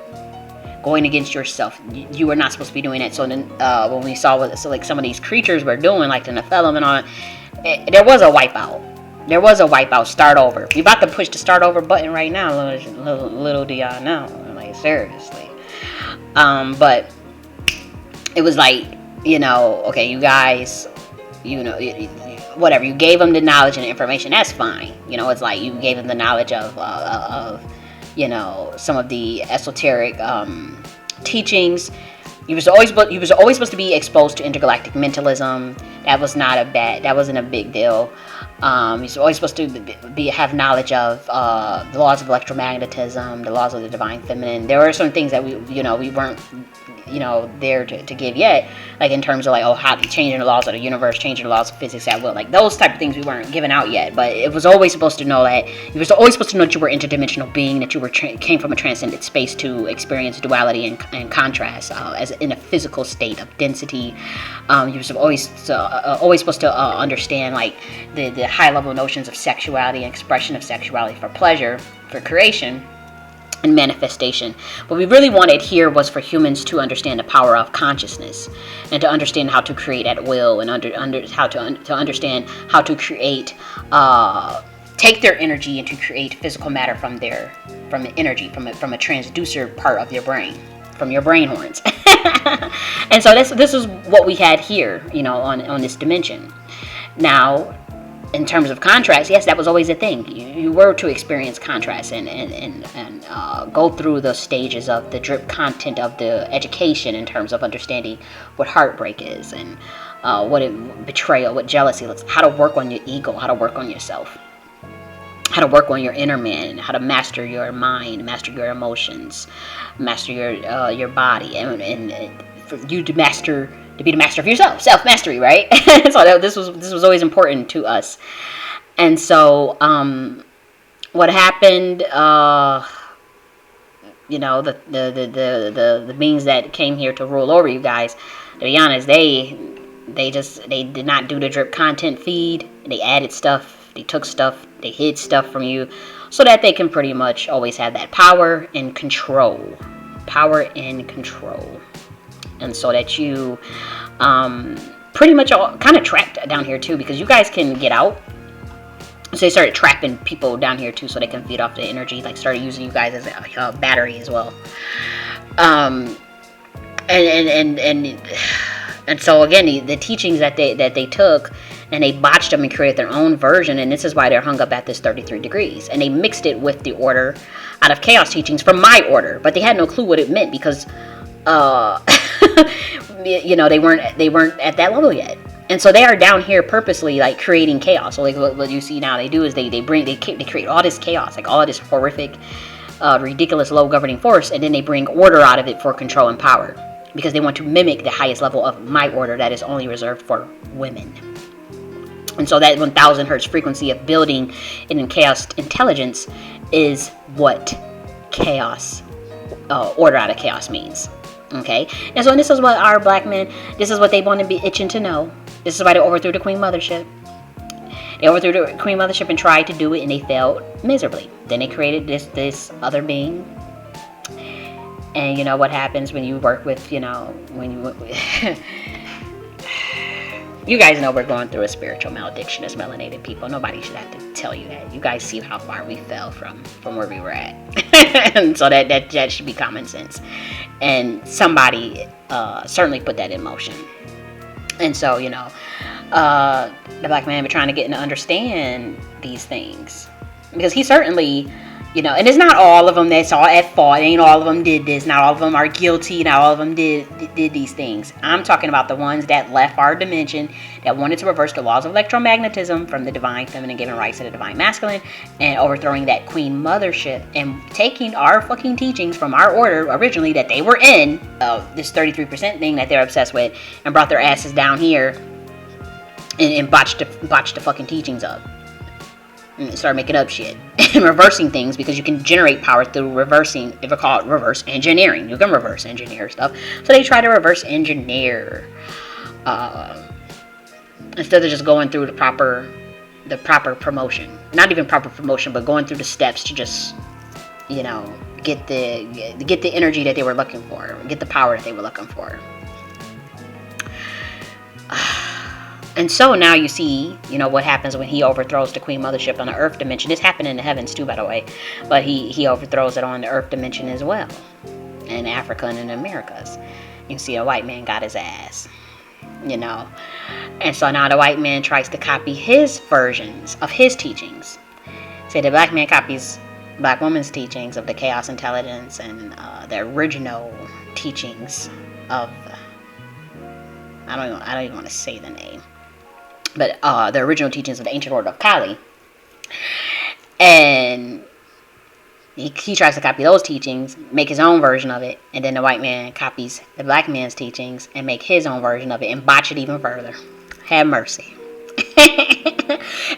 Going against yourself. You were not supposed to be doing that. So then when we saw what like some of these creatures were doing, like the Nephilim and all that, there was a wipeout. There was a wipeout, start over. We about to push the start over button right now, little do y'all know. Like, seriously. But it was like, you know, okay, you guys, you know, whatever. You gave them the knowledge and the information, that's fine. You know, it's like you gave them the knowledge of you know, some of the esoteric teachings. You was always supposed to be exposed to intergalactic mentalism. That wasn't a big deal. You're always supposed to have knowledge of the laws of electromagnetism, the laws of the divine feminine. There were certain things that we weren't, you know, there to give yet, like in terms of like, oh, how changing the laws of the universe, changing the laws of physics at will, like those type of things we weren't giving out yet. But it was always supposed to know that you were always supposed to know that you were interdimensional being, that you were came from a transcendent space to experience duality and contrast as in a physical state of density. You were always supposed to understand like the high level notions of sexuality and expression of sexuality for pleasure, for creation. and manifestation. What we really wanted here was for humans to understand the power of consciousness, and to understand how to create at will, and how to understand how to create, take their energy and to create physical matter from the energy, from a transducer part of your brain, from your brain horns. And so this is what we had here, on this dimension. Now, in terms of contrast, yes, that was always a thing. You were to experience contrast and go through the stages of the drip content of the education, in terms of understanding what heartbreak is, and betrayal, what jealousy looks, how to work on your ego, how to work on yourself, how to work on your inner man, how to master your mind, master your emotions, master your body, and for you to be the master of yourself, self-mastery, right? So this was always important to us. And so what happened, the beings that came here to rule over you guys, to be honest, they did not do the drip content feed. They added stuff, they took stuff, they hid stuff from you, so that they can pretty much always have that power and control. And so that you pretty much all kind of trapped down here too, because you guys can get out. So they started trapping people down here too, so they can feed off the energy. Like, started using you guys as a battery as well. And so again, the teachings that they took, and they botched them and created their own version. And this is why they're hung up at this 33 degrees. And they mixed it with the order out of chaos teachings from my order, but they had no clue what it meant, because they weren't at that level yet. And so they are down here purposely, like, creating chaos. So like what you see now, they do is they create all this chaos, like all of this horrific, ridiculous low governing force, and then they bring order out of it for control and power, because they want to mimic the highest level of my order that is only reserved for women. And so that 1000 hertz frequency of building in chaos intelligence is what chaos, order out of chaos means. Okay, and so this is what our black men, this is what they want to be itching to know. This is why they overthrew the Queen Mothership. They overthrew the Queen Mothership and tried to do it, and they failed miserably. Then they created this other being. And you know what happens when you work with, when you you guys know we're going through a spiritual malediction as melanated people. Nobody should have to tell you that. You guys see how far we fell from where we were at. And so that should be common sense. And somebody certainly put that in motion. And so, the black man been trying to get to understand these things. Because he certainly, and it's not all of them that's all at fault. Ain't all of them did this. Not all of them are guilty. Not all of them did these things. I'm talking about the ones that left our dimension, that wanted to reverse the laws of electromagnetism from the divine feminine, giving rights to the divine masculine, and overthrowing that Queen Mothership, and taking our fucking teachings from our order originally that they were in, this 33% thing that they're obsessed with, and brought their asses down here and botched the fucking teachings up. And start making up shit and reversing things, because you can generate power through reversing. If we call it reverse engineering, you can reverse engineer stuff. So they try to reverse engineer instead of just going through the proper promotion. Not even proper promotion, but going through the steps to just get the energy that they were looking for, get the power that they were looking for. And so now you see, what happens when he overthrows the Queen Mothership on the Earth dimension. This happened in the heavens too, by the way. But he overthrows it on the Earth dimension as well. In Africa and in the Americas. You can see a white man got his ass. And so now the white man tries to copy his versions of his teachings. Say the black man copies black woman's teachings of the chaos intelligence and the original teachings of... I don't even want to say the name. But the original teachings of the ancient order of Kali. And he tries to copy those teachings, make his own version of it, and then the white man copies the black man's teachings and make his own version of it and botch it even further. Have mercy.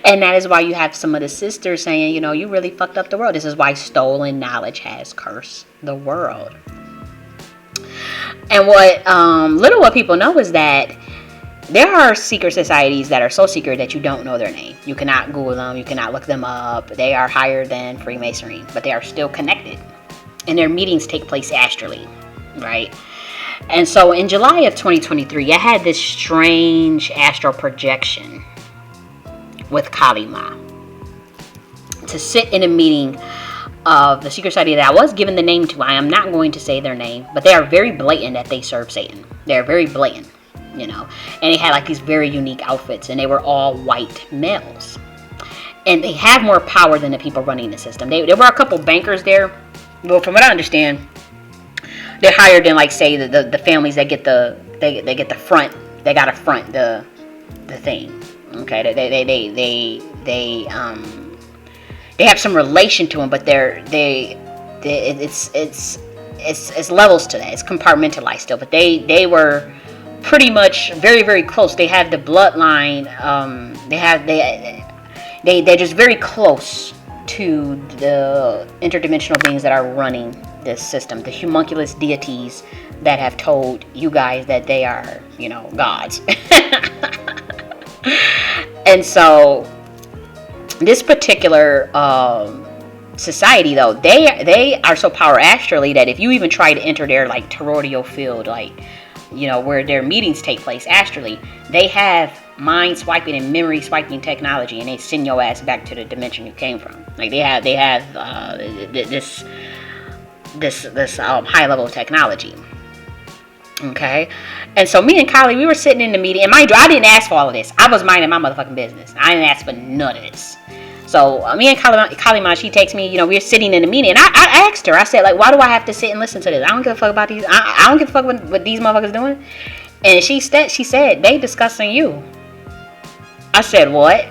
And that is why you have some of the sisters saying, you really fucked up the world. This is why stolen knowledge has cursed the world. And what people know is that there are secret societies that are so secret that you don't know their name. You cannot Google them. You cannot look them up. They are higher than Freemasonry, but they are still connected. and their meetings take place astrally, right? And so in July of 2023, I had this strange astral projection with Kali Ma to sit in a meeting of the secret society that I was given the name to. I am not going to say their name, but they are very blatant that they serve Satan. They're very blatant, you know. And they had like these very unique outfits, and they were all white males. And they have more power than the people running the system. There were a couple bankers there. Well, from what I understand, they're higher than, like, say, the families that get they get the front. They got to front the thing. Okay, they have some relation to them, but it's levels to that. It's compartmentalized still, but they were pretty much very, very close. They have the bloodline. They're just very close to the interdimensional beings that are running this system, the homunculus deities that have told you guys that they are, you know, gods. And so this particular society, though, they are so power astrally that if you even try to enter their, like, toroidal field, like, you know, where their meetings take place astrally, they have mind swiping and memory swiping technology, and they send your ass back to the dimension you came from. Like, they have this high level of technology. Okay, and so me and Kylie, we were sitting in the meeting, and mind you, I didn't ask for all of this. I was minding my motherfucking business. I didn't ask for none of this. So me and Kylie Ma, she takes me, you know, we're sitting in the meeting, and I asked her, I said, like, why do I have to sit and listen to this? I don't give a fuck about these. I don't give a fuck what these motherfuckers doing. And she said, they discussing you. I said, what?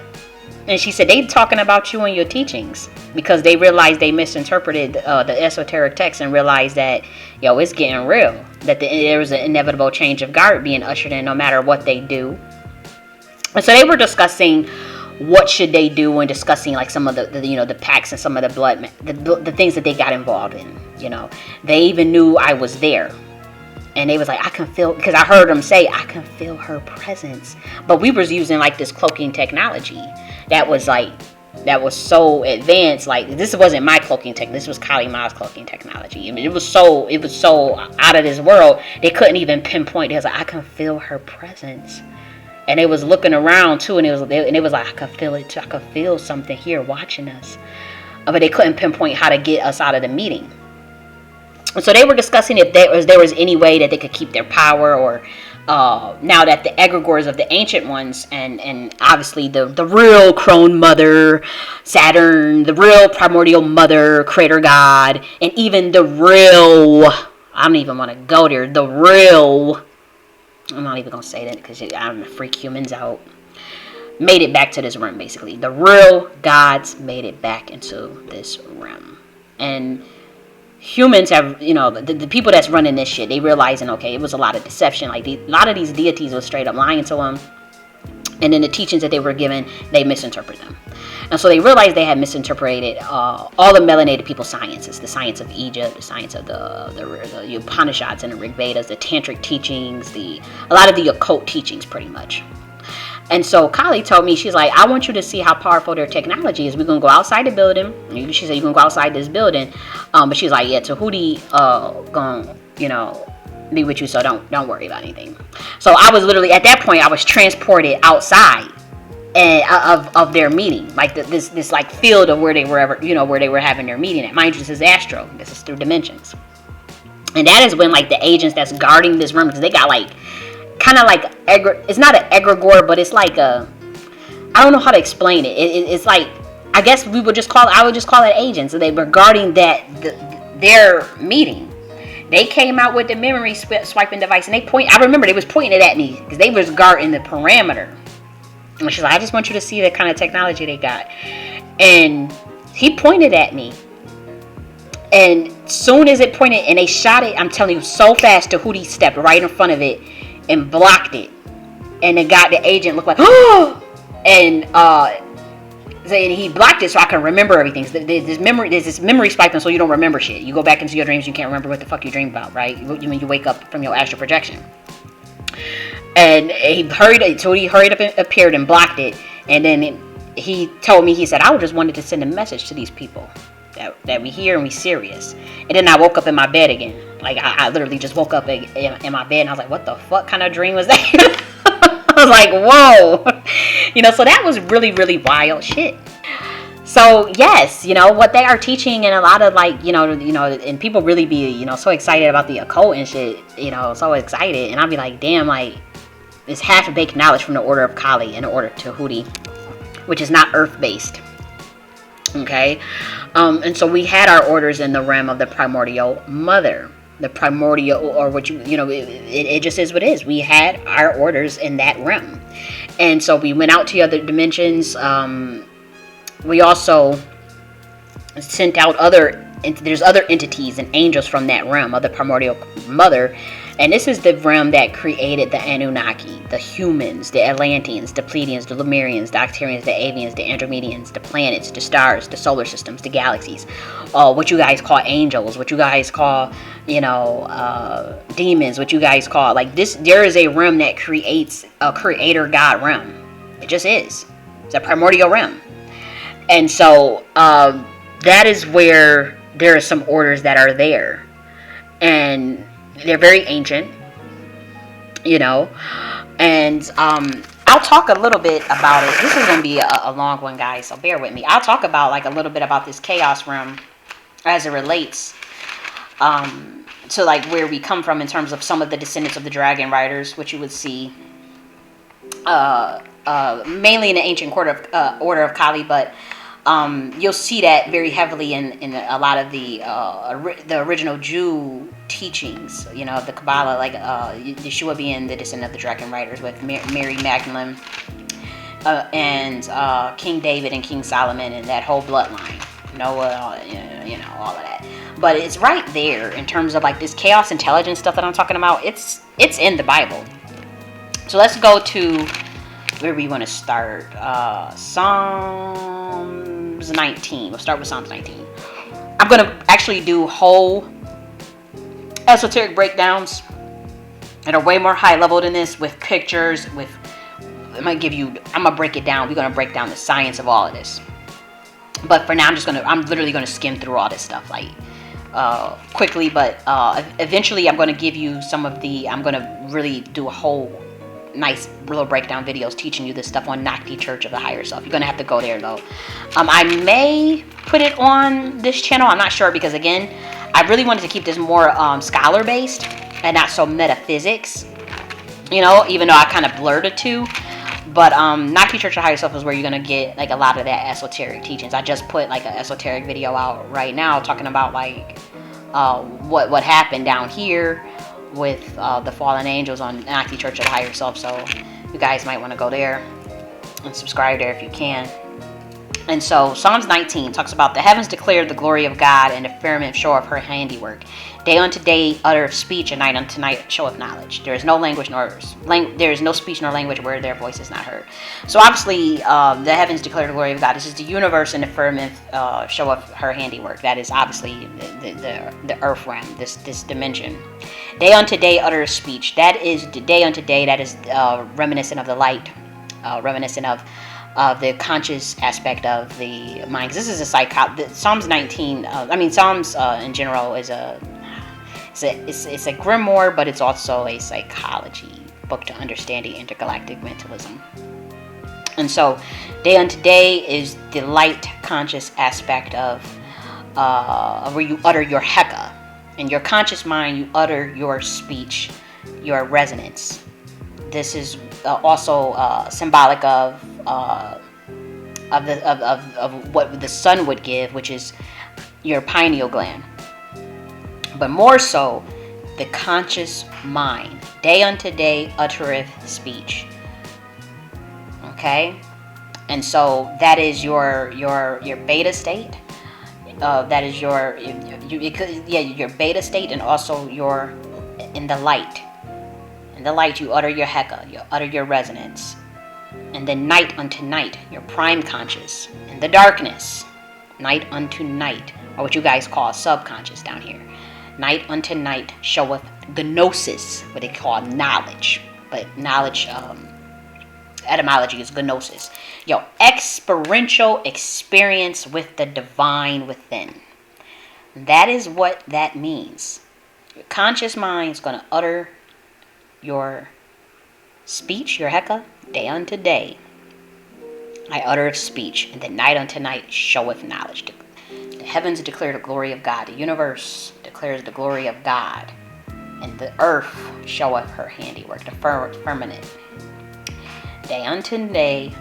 And she said, they talking about you and your teachings, because they realized they misinterpreted the esoteric text and realized that, yo, it's getting real. That there was an inevitable change of guard being ushered in no matter what they do. And so they were discussing what should they do, and discussing, like, some of the you know, the pacts and some of the blood, the things that they got involved in. You know, they even knew I was there. And they was like, I can feel, because I heard them say, I can feel her presence. But we was using, like, this cloaking technology that was so advanced. Like, this wasn't my cloaking technology. This was Kali Ma's cloaking technology. I mean, it was so out of this world. They couldn't even pinpoint. They was like, I can feel her presence. And they was looking around too, and it was like, I can feel it too. I can feel something here watching us. But they couldn't pinpoint how to get us out of the meeting. So they were discussing if there was any way that they could keep their power, or now that the egregores of the ancient ones, and obviously the real crone mother, Saturn, the real primordial mother, creator god, and even the real, I don't even want to go there, the real, I'm not even going to say that because I'm going to freak humans out, made it back to this realm, basically. The real gods made it back into this realm. And humans have, you know, the people that's running this shit, they realizing, okay, it was a lot of deception. Like, a lot of these deities were straight up lying to them. And then the teachings that they were given, they misinterpret them. And so they realized they had misinterpreted all the melanated people's sciences, the science of Egypt, the science of the Upanishads and the Rig Vedas, the tantric teachings, a lot of the occult teachings, pretty much. And so Kali told me, she's like, I want you to see how powerful their technology is. We're going to go outside the building. She said, you're going to go outside this building. But she's like, yeah, Tahuti going to, you know, be with you, so don't worry about anything. So I was literally, at that point, I was transported outside of their meeting. Like this like field of where they were having their meeting at. Mind you, this is astro. This is through dimensions. And that is when, like, the agents that's guarding this room, because they got, like, kind of like, it's not an egregore, but it's like I don't know how to explain it. It's like, I guess I would just call it agents. So they were guarding their meeting. They came out with the memory swiping device, and I remember they was pointing it at me because they was guarding the parameter. And she's like, I just want you to see the kind of technology they got. And he pointed at me. And soon as it pointed and they shot it, I'm telling you, so fast, Tahuti stepped right in front of it and blocked it. And the agent looked like, oh! And he blocked it so I can remember everything. There's this memory spike, so you don't remember shit. You go back into your dreams, you can't remember what the fuck you dreamed about, right? When you wake up from your astral projection. And he hurried up and appeared and blocked it. And then he told me, he said, I just wanted to send a message to these people. that we hear and we serious. And then I woke up in my bed again. Like I literally just woke up in my bed and I was like, what the fuck kind of dream was that? I was like, whoa. So that was really, really wild shit. So yes, what they are teaching, and a lot of like, and people really be, so excited about the occult and shit, so excited. And I'll be like, damn, like, it's half-baked knowledge from the Order of Kali and the Order Tahuti, which is not earth-based. Okay? And so we had our orders in the realm of the primordial mother. The primordial, or what it just is what it is. We had our orders in that realm. And so we went out to other dimensions. We also sent out there's other entities and angels from that realm of the primordial mother. And this is the realm that created the Anunnaki, the humans, the Atlanteans, the Pleiadians, the Lemurians, the Octarians, the Avians, the Andromedians, the planets, the stars, the solar systems, the galaxies. What you guys call angels, what you guys call, demons, what you guys call, like this. There is a realm that creates a creator God realm. It just is. It's a primordial realm. And so that is where there are some orders that are there. And they're very ancient, and I'll talk a little bit about it. This is going to be a long one, guys, so bear with me. I'll talk about like a little bit about this chaos realm as it relates to like where we come from in terms of some of the descendants of the dragon riders, which you would see mainly in the ancient order of Kali, but you'll see that very heavily in a lot of the original Jew teachings, the Kabbalah, like Yeshua being the descendant of the dragon riders with Mary Magdalene and King David and King Solomon and that whole bloodline, Noah, all of that. But it's right there in terms of like this chaos intelligence stuff that I'm talking about. It's in the Bible. So let's go to where we want to start. Psalms 19. We'll start with Psalms 19. I'm going to actually do whole esoteric breakdowns that are way more high level than this, with pictures, I'm going to break it down. We're going to break down the science of all of this. But for now, I'm literally going to skim through all this stuff like quickly, but eventually I'm going to give you I'm going to really do a whole nice little breakdown videos teaching you this stuff on Nakhti Church of the Higher Self. You're going to have to go there though. I may put it on this channel. I'm not sure, because again, I really wanted to keep this more scholar based and not so metaphysics, even though I kind of blurred the two. But Nakhti Church of Higher Self is where you're going to get like a lot of that esoteric teachings. I just put like an esoteric video out right now talking about like what happened down here with the fallen angels on Nakhti Church of the Higher Self. So you guys might want to go there and subscribe there if you can. And so Psalms 19 talks about the heavens declare the glory of God, and the firmament showeth her handiwork. Day unto day uttereth speech, and night unto night showeth knowledge. There is no language there is no speech nor language where their voice is not heard. So obviously the heavens declare the glory of God. This is the universe, and the firmament showeth her handiwork. That is obviously the earth realm, this dimension. Day unto day uttereth speech. That is the day unto day. That is reminiscent of the light, reminiscent of the conscious aspect of the mind. This is Psalms 19. Psalms in general is it's a grimoire, but it's also a psychology book to understanding intergalactic mentalism. And so, day unto day is the light conscious aspect of where you utter your heka. In your conscious mind, you utter your speech, your resonance. This is also symbolic of what the sun would give, which is your pineal gland. But more so, the conscious mind. Day unto day uttereth speech. Okay, and so that is your beta state. That is your beta state, and also your in the light. In the light, you utter your heka, you utter your resonance. And then night unto night, your prime conscious. In the darkness, night unto night, or what you guys call subconscious down here. Night unto night showeth gnosis, what they call knowledge. But knowledge, etymology is gnosis. Experiential experience with the divine within. That is what that means. Your conscious mind is going to utter your speech, your heka, day unto day. I utter speech, and the night unto night showeth knowledge. The heavens declare the glory of God. The universe declares the glory of God. And the earth showeth her handiwork, the firmament. Day unto day,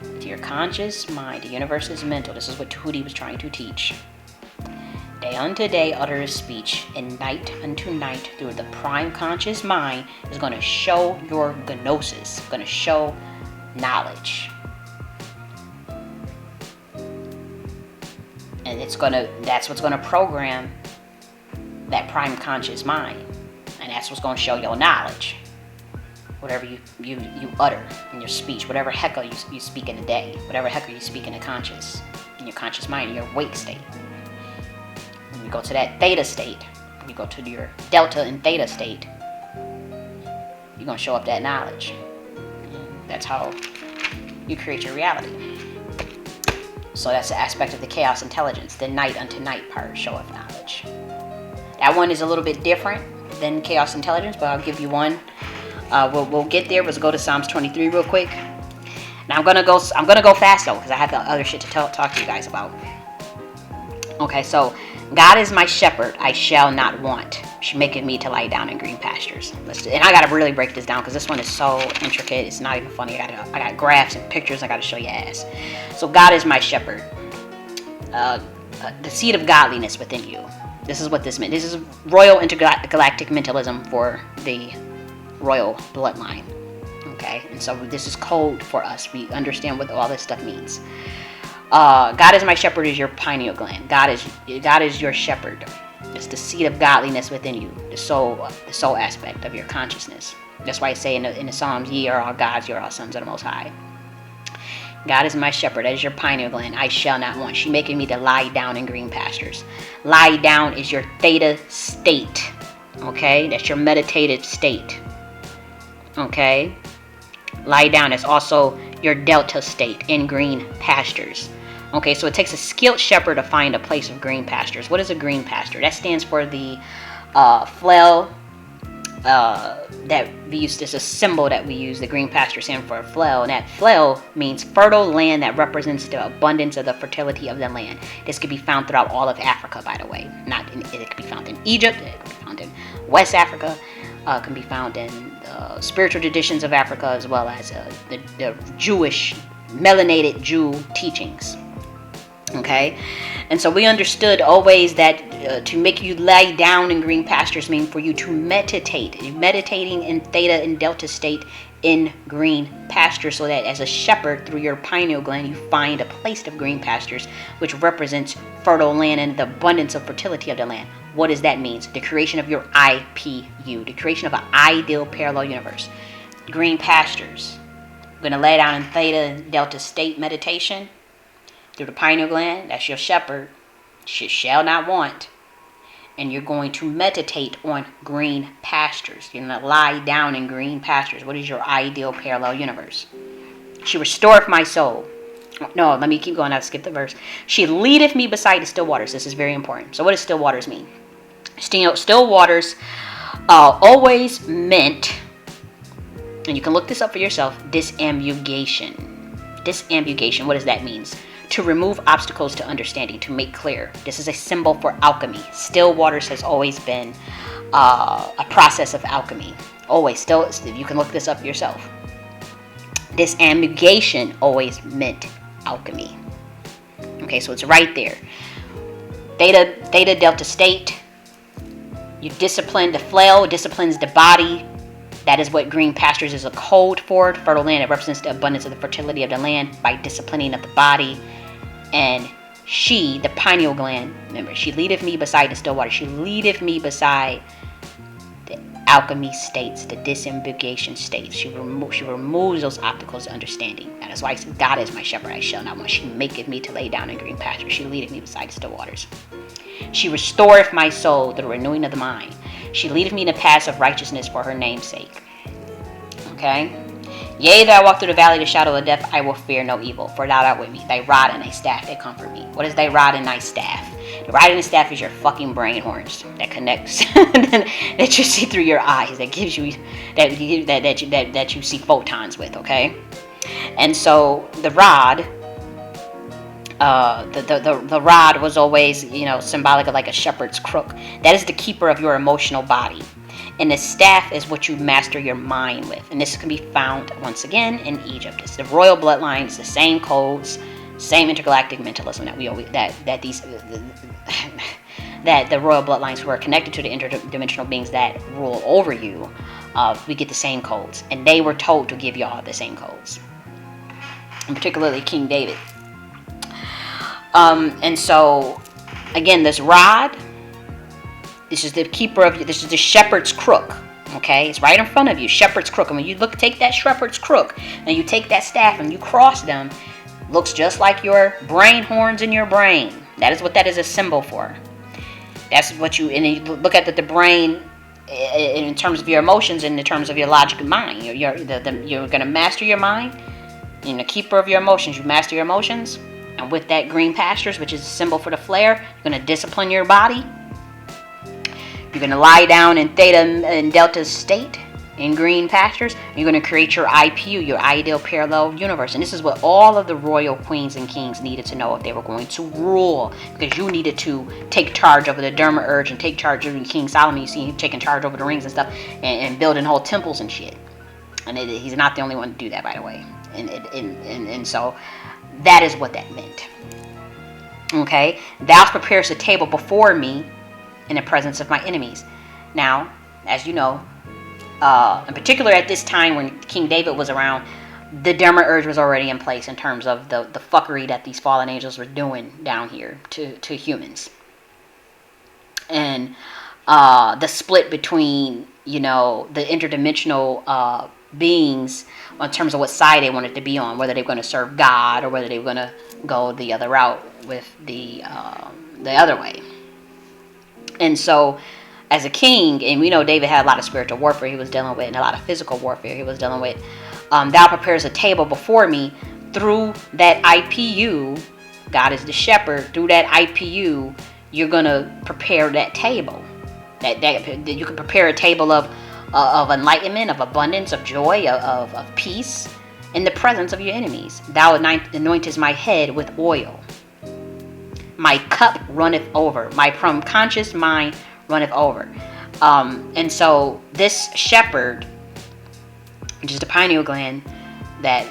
with your conscious mind, the universe is mental. This is what Tahuti was trying to teach. Day unto day utter his speech, and night unto night through the prime conscious mind is going to show your gnosis, going to show knowledge. And that's what's gonna program that prime conscious mind. And that's what's gonna show your knowledge. Whatever you utter in your speech, whatever heka you speak in a day, whatever heka you speak in your conscious mind, in your awake state. When you go to that theta state, when you go to your delta and theta state, you're gonna show up that knowledge. And that's how you create your reality. So that's the aspect of the chaos intelligence, the night unto night part, show of knowledge. That one is a little bit different than chaos intelligence, but I'll give you one. We'll get there. Let's go to Psalms 23 real quick. Now I'm gonna go fast though, because I have the other shit to talk to you guys about. Okay, so God is my shepherd; I shall not want. She maketh me to lie down in green pastures. And I gotta really break this down because this one is so intricate. It's not even funny. I got graphs and pictures. I gotta show you ass. So God is my shepherd. The seed of godliness within you. This is what this meant. This is royal intergalactic mentalism for the royal bloodline. Okay, and so this is code for us. We understand what all this stuff means. God is my shepherd is your pineal gland. God is your shepherd. It's the seed of godliness within you, the soul aspect of your consciousness. That's why I say in the Psalms, ye are all gods, ye are all sons of the Most High. God is my shepherd, that is your pineal gland, I shall not want. She making me to lie down in green pastures. Lie down is your theta state, okay? That's your meditative state, okay? Lie down is also your delta state in green pastures. Okay, so it takes a skilled shepherd to find a place of green pastures. What is a green pasture? That stands for the flail that we use. This is a symbol that we use. The green pasture stands for a flail, and that flail means fertile land that represents the abundance of the fertility of the land. This could be found throughout all of Africa, by the way. It could be found in Egypt. It could be found in West Africa. It can be found in spiritual traditions of Africa, as well as the Jewish, melanated Jew teachings. Okay, and so we understood always that to make you lie down in green pastures mean for you to meditate. You're meditating in theta and delta state in green pastures, so that as a shepherd through your pineal gland you find a place of green pastures, which represents fertile land and the abundance of fertility of the land. What does that mean? The creation of your IPU, the creation of an ideal parallel universe. Green pastures. We're going to lay down in theta and delta state meditation through the pineal gland. That's your shepherd. She shall not want. And you're going to meditate on green pastures. You're going to lie down in green pastures. What is your ideal parallel universe? She restoreth my soul. No, let me keep going. I'll skip the verse. She leadeth me beside the still waters. This is very important. So what does still waters mean? Still waters always meant, and you can look this up for yourself, disambiguation. Disambiguation, what does that mean? To remove obstacles to understanding, to make clear. This is a symbol for alchemy. Still waters has always been a process of alchemy. Always, still, you can look this up yourself. Disambiguation always meant alchemy. Okay, so it's right there. Theta delta state. You discipline the flail, disciplines the body. That is what green pastures is a code for. Fertile land, it represents the abundance of the fertility of the land by disciplining of the body. And she, the pineal gland, remember, she leadeth me beside the still water. She leadeth me beside the alchemy states, the disambiguation states. She removes those obstacles to understanding. That is why I said, God is my shepherd, I shall not want. She maketh me to lay down in green pastures. She leadeth me beside the still waters. She restoreth my soul through the renewing of the mind. She leadeth me in the paths of righteousness for her name's sake. Okay? Yea, though I walk through the valley of the shadow of death, I will fear no evil, for thou art with me. Thy rod and thy staff, they comfort me. What is thy rod and thy staff? The rod and the staff is your fucking brain horns that connects, that you see through your eyes, that gives you, that you see photons with, okay? And so the rod, the rod was always, symbolic of like a shepherd's crook. That is the keeper of your emotional body. And the staff is what you master your mind with. And this can be found, once again, in Egypt. It's the royal bloodlines, the same codes, same intergalactic mentalism that we always, that the royal bloodlines who are connected to the interdimensional beings that rule over you, we get the same codes. And they were told to give y'all the same codes. And particularly King David. And so, again, this rod, this is the keeper of you. This is the shepherd's crook. Okay, it's right in front of you, shepherd's crook. And when you take that shepherd's crook, and you take that staff and you cross them, looks just like your brain horns in your brain. That is what that is a symbol for. That's what you, and you look at the brain in terms of your emotions, in the terms of your logic and mind. You're going to master your mind. You're the keeper of your emotions. You master your emotions. And with that green pastures, which is a symbol for the flare, you're going to discipline your body. You're going to lie down in theta and delta state in green pastures. You're going to create your IPU, your ideal parallel universe. And this is what all of the royal queens and kings needed to know if they were going to rule. Because you needed to take charge over the Derma Urge and take charge over King Solomon. You see him taking charge over the rings and stuff and building whole temples and shit. And he's not the only one to do that, by the way. And so that is what that meant. Okay? Thou preparest a table before me in the presence of my enemies. Now, as you know, in particular at this time when King David was around, the Derma Urge was already in place in terms of the fuckery that these fallen angels were doing down here to humans. And the split between, the interdimensional beings in terms of what side they wanted to be on, whether they were going to serve God or whether they were going to go the other route with the other way. And so, as a king, and we know David had a lot of spiritual warfare he was dealing with, and a lot of physical warfare he was dealing with. Thou prepares a table before me through that IPU. God is the shepherd. Through that IPU, you're gonna prepare that table. That you can prepare a table of enlightenment, of abundance, of joy, of peace, in the presence of your enemies. Thou anointest my head with oil. My cup runneth over. My conscious mind runneth over. And so this shepherd, which is the pineal gland, that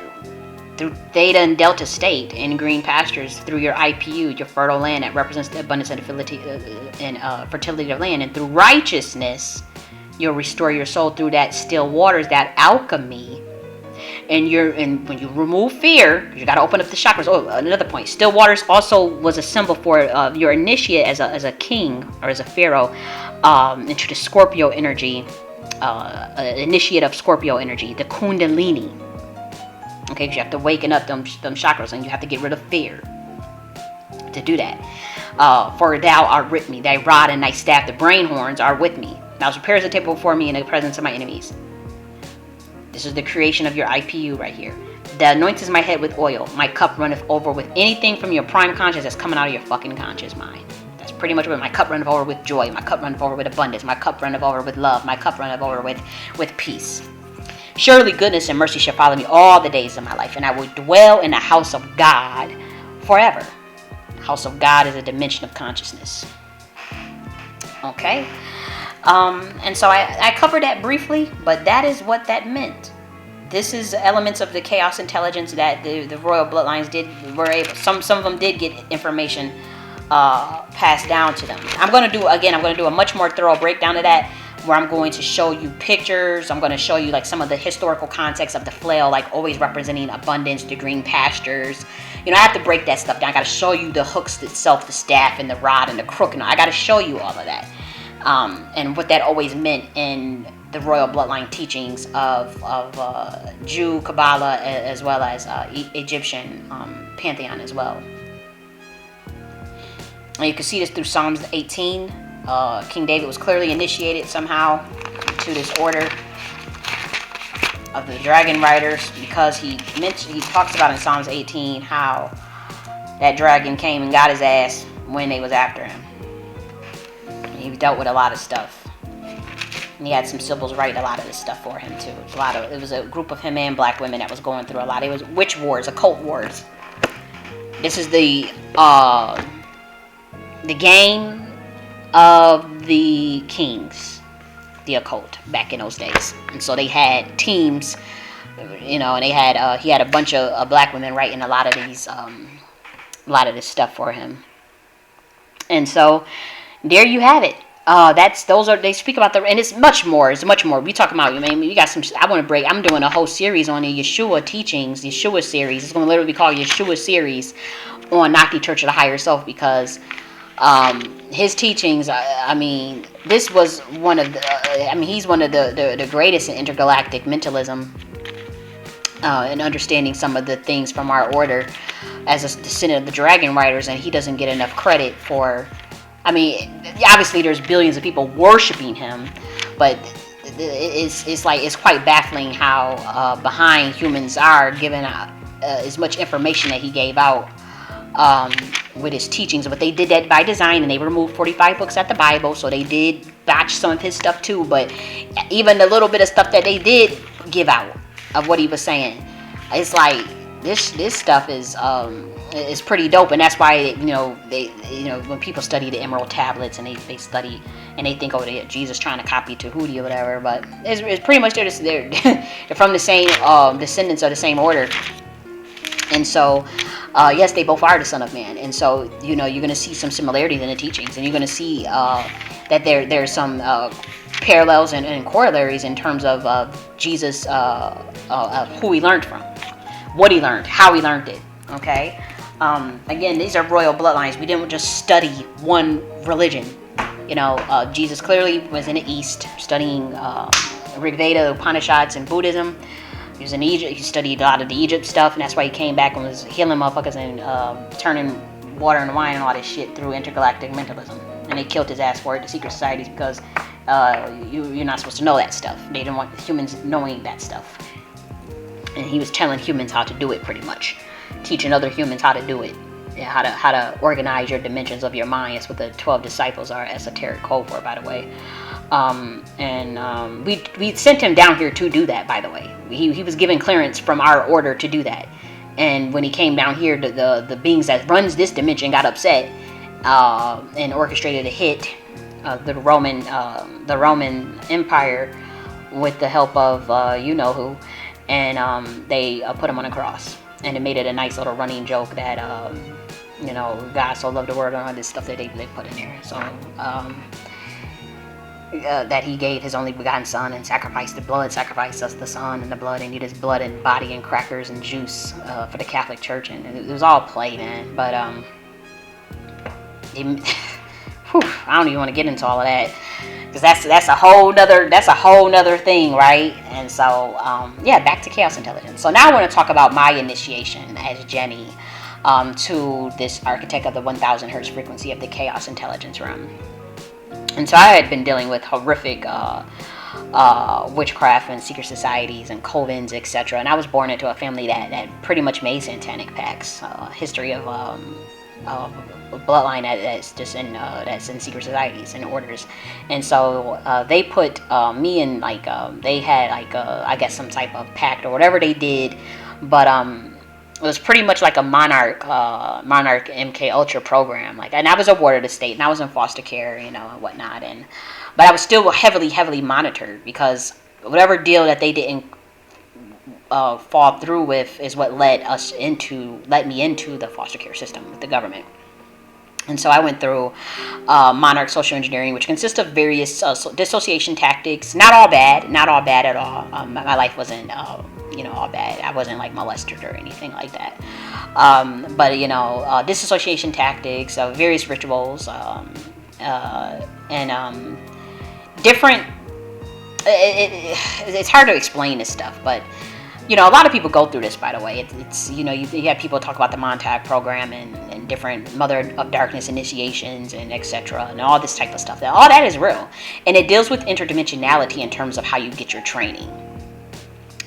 through theta and delta state in green pastures, through your IPU, your fertile land that represents the abundance and fertility of land, and through righteousness, you'll restore your soul through that still waters, that alchemy. And when you remove fear, you got to open up the chakras. Oh, another point. Still waters also was a symbol for your initiate as a king or as a pharaoh into the Scorpio energy, initiate of Scorpio energy, the Kundalini. Okay, because you have to waken up them chakras, and you have to get rid of fear to do that. For thou art with me, thy rod and thy staff, the brain horns are with me. Thou prepares a table before me in the presence of my enemies. This is the creation of your IPU right here. Thou anointest my head with oil. My cup runneth over with anything from your prime conscious that's coming out of your fucking conscious mind. That's pretty much what my cup runneth over with joy. My cup runneth over with abundance. My cup runneth over with love. My cup runneth over with peace. Surely goodness and mercy shall follow me all the days of my life, and I will dwell in the house of God forever. The house of God is a dimension of consciousness. Okay? And so I covered that briefly, but that is what that meant. This is elements of the chaos intelligence that the royal bloodlines were able. Some of them did get information passed down to them. I'm going to do a much more thorough breakdown of that, where I'm going to show you pictures. I'm going to show you like some of the historical context of the flail, like always representing abundance, the green pastures. I have to break that stuff down. I got to show you the hooks itself, the staff and the rod and the crook. I got to show you all of that. And what that always meant in the royal bloodline teachings of Jew Kabbalah, as well as Egyptian pantheon as well. And you can see this through Psalms 18. King David was clearly initiated somehow to this order of the dragon riders, because he talks about in Psalms 18 how that dragon came and got his ass when they was after him. he dealt with a lot of stuff. And he had some siblings write a lot of this stuff for him too. It was a group of him and black women that was going through a lot. It was witch wars, occult wars. This is the game of the kings, the occult, back in those days. And so they had teams, you know, and they had he had a bunch of black women writing a lot of these a lot of this stuff for him. And so there you have it. They speak about and it's much more. We talk about, I mean, we got some, I'm doing a whole series on the Yeshua teachings, Yeshua series. It's going to literally be called Yeshua series on Nakhti Church of the Higher Self, because his teachings, I mean, this was one of the, he's one of the greatest in intergalactic mentalism, and understanding some of the things from our order as a descendant of the Dragon Riders, and he doesn't get enough credit for, I mean, obviously there's billions of people worshiping him, but it's quite baffling how behind humans are, given as much information that he gave out with his teachings. But they did that by design, and they removed 45 books at the Bible, so they did botch some of his stuff too. But even the little bit of stuff that they did give out of what he was saying, it's like this stuff is pretty dope. And that's why, when people study the Emerald Tablets and they study and they think, oh, Jesus trying to copy Tahuti or whatever, but it's pretty much they're from the same descendants of the same order. And so yes, they both are the Son of Man. And so you're going to see some similarities in the teachings, and you're going to see that there's some parallels and corollaries in terms of Jesus, who he learned from, what he learned, how he learned it. Okay. Again, these are royal bloodlines. We didn't just study one religion. Jesus clearly was in the East studying Rig Veda, Upanishads, and Buddhism. He was in Egypt. He studied a lot of the Egypt stuff, and that's why he came back and was healing motherfuckers and turning water into wine and all this shit through intergalactic mentalism. And they killed his ass for it, the secret societies, because you're not supposed to know that stuff. They didn't want humans knowing that stuff. And he was telling humans how to do it, pretty much. Teaching other humans how to do it, how to organize your dimensions of your mind. That's what the 12 disciples are esoteric code for, by the way. We sent him down here to do that, by the way. He was given clearance from our order to do that. And when he came down here, the beings that runs this dimension got upset and orchestrated a hit the Roman Empire with the help of you know who, and they put him on a cross. And it made it a nice little running joke that, God so loved the world and all this stuff that they put in there. So, that he gave his only begotten son and sacrificed us the son and the blood, and eat his blood and body and crackers and juice for the Catholic Church. And it was all play, man. But, I don't even want to get into all of that. Because that's a whole nother thing, right? And so, back to chaos intelligence. So now I want to talk about my initiation as Jenny to this architect of the 1000 hertz frequency of the chaos intelligence realm. And so I had been dealing with horrific witchcraft and secret societies and covens, etc. And I was born into a family that pretty much made satanic pacts. History of bloodline that's in secret societies and orders. And so they put me in they had I guess some type of pact or whatever they did, but it was pretty much like a monarch MK Ultra program. And I was a ward of the state, and I was in foster care, and whatnot. But I was still heavily monitored, because whatever deal that they didn't fall through with is what let me into the foster care system with the government. And so I went through monarch social engineering, which consists of various dissociation tactics. Not all bad at all. My life wasn't, all bad. I wasn't molested or anything like that. But dissociation tactics, various rituals, and different. It's hard to explain this stuff, but. A lot of people go through this, by the way. It's you have people talk about the Montauk program and different Mother of Darkness initiations and etc. and all this type of stuff. All that is real. And it deals with interdimensionality in terms of how you get your training.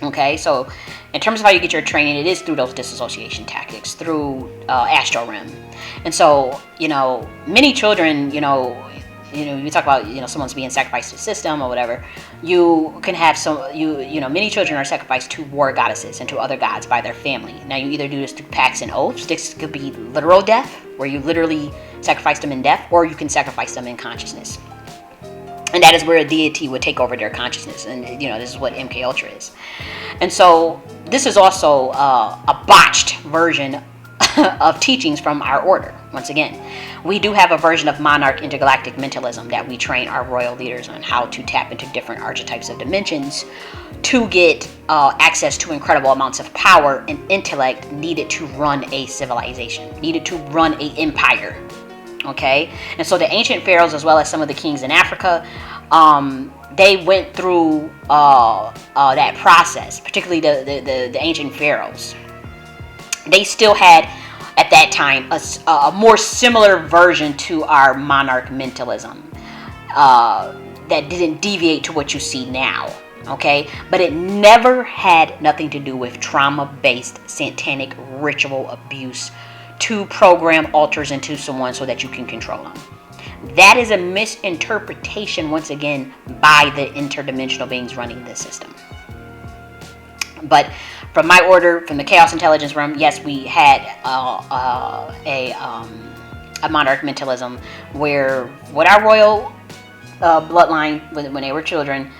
Okay, so in terms of how you get your training, it is through those disassociation tactics, through astral realm. And so, many children, you talk about, someone's being sacrificed to the system or whatever. You can have many children are sacrificed to war goddesses and to other gods by their family. Now, you either do this through pacts and oaths. This could be literal death, where you literally sacrifice them in death, or you can sacrifice them in consciousness. And that is where a deity would take over their consciousness. And, this is what MK Ultra is. And so this is also a botched version of teachings from our order. Once again, we do have a version of monarch intergalactic mentalism that we train our royal leaders on how to tap into different archetypes of dimensions to get access to incredible amounts of power and intellect needed to run a civilization, needed to run an empire. Okay, and so the ancient pharaohs, as well as some of the kings in Africa, they went through that process. Particularly the ancient pharaohs. They still had, at that time, a more similar version to our monarch mentalism that didn't deviate to what you see now. Okay, but it never had nothing to do with trauma-based satanic ritual abuse to program altars into someone so that you can control them. That is a misinterpretation, once again, by the interdimensional beings running this system. But from my order, from the Chaos Intelligence Realm, yes, we had a monarch mentalism where, with our royal bloodline, when they were children,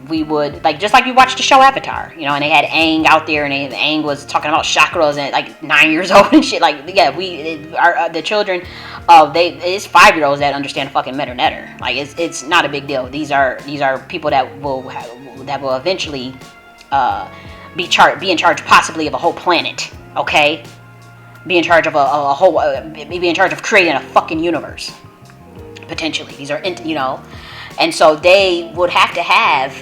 we would, just like you watched the show Avatar, and they had Aang out there, and Aang was talking about chakras and 9 years old and shit. The children, it's 5-year-olds that understand fucking Metter Netter. It's not a big deal. These are people that will eventually be in charge possibly of a whole planet. Okay, be in charge of a whole, be in charge of creating a fucking universe potentially. These are and so they would have to have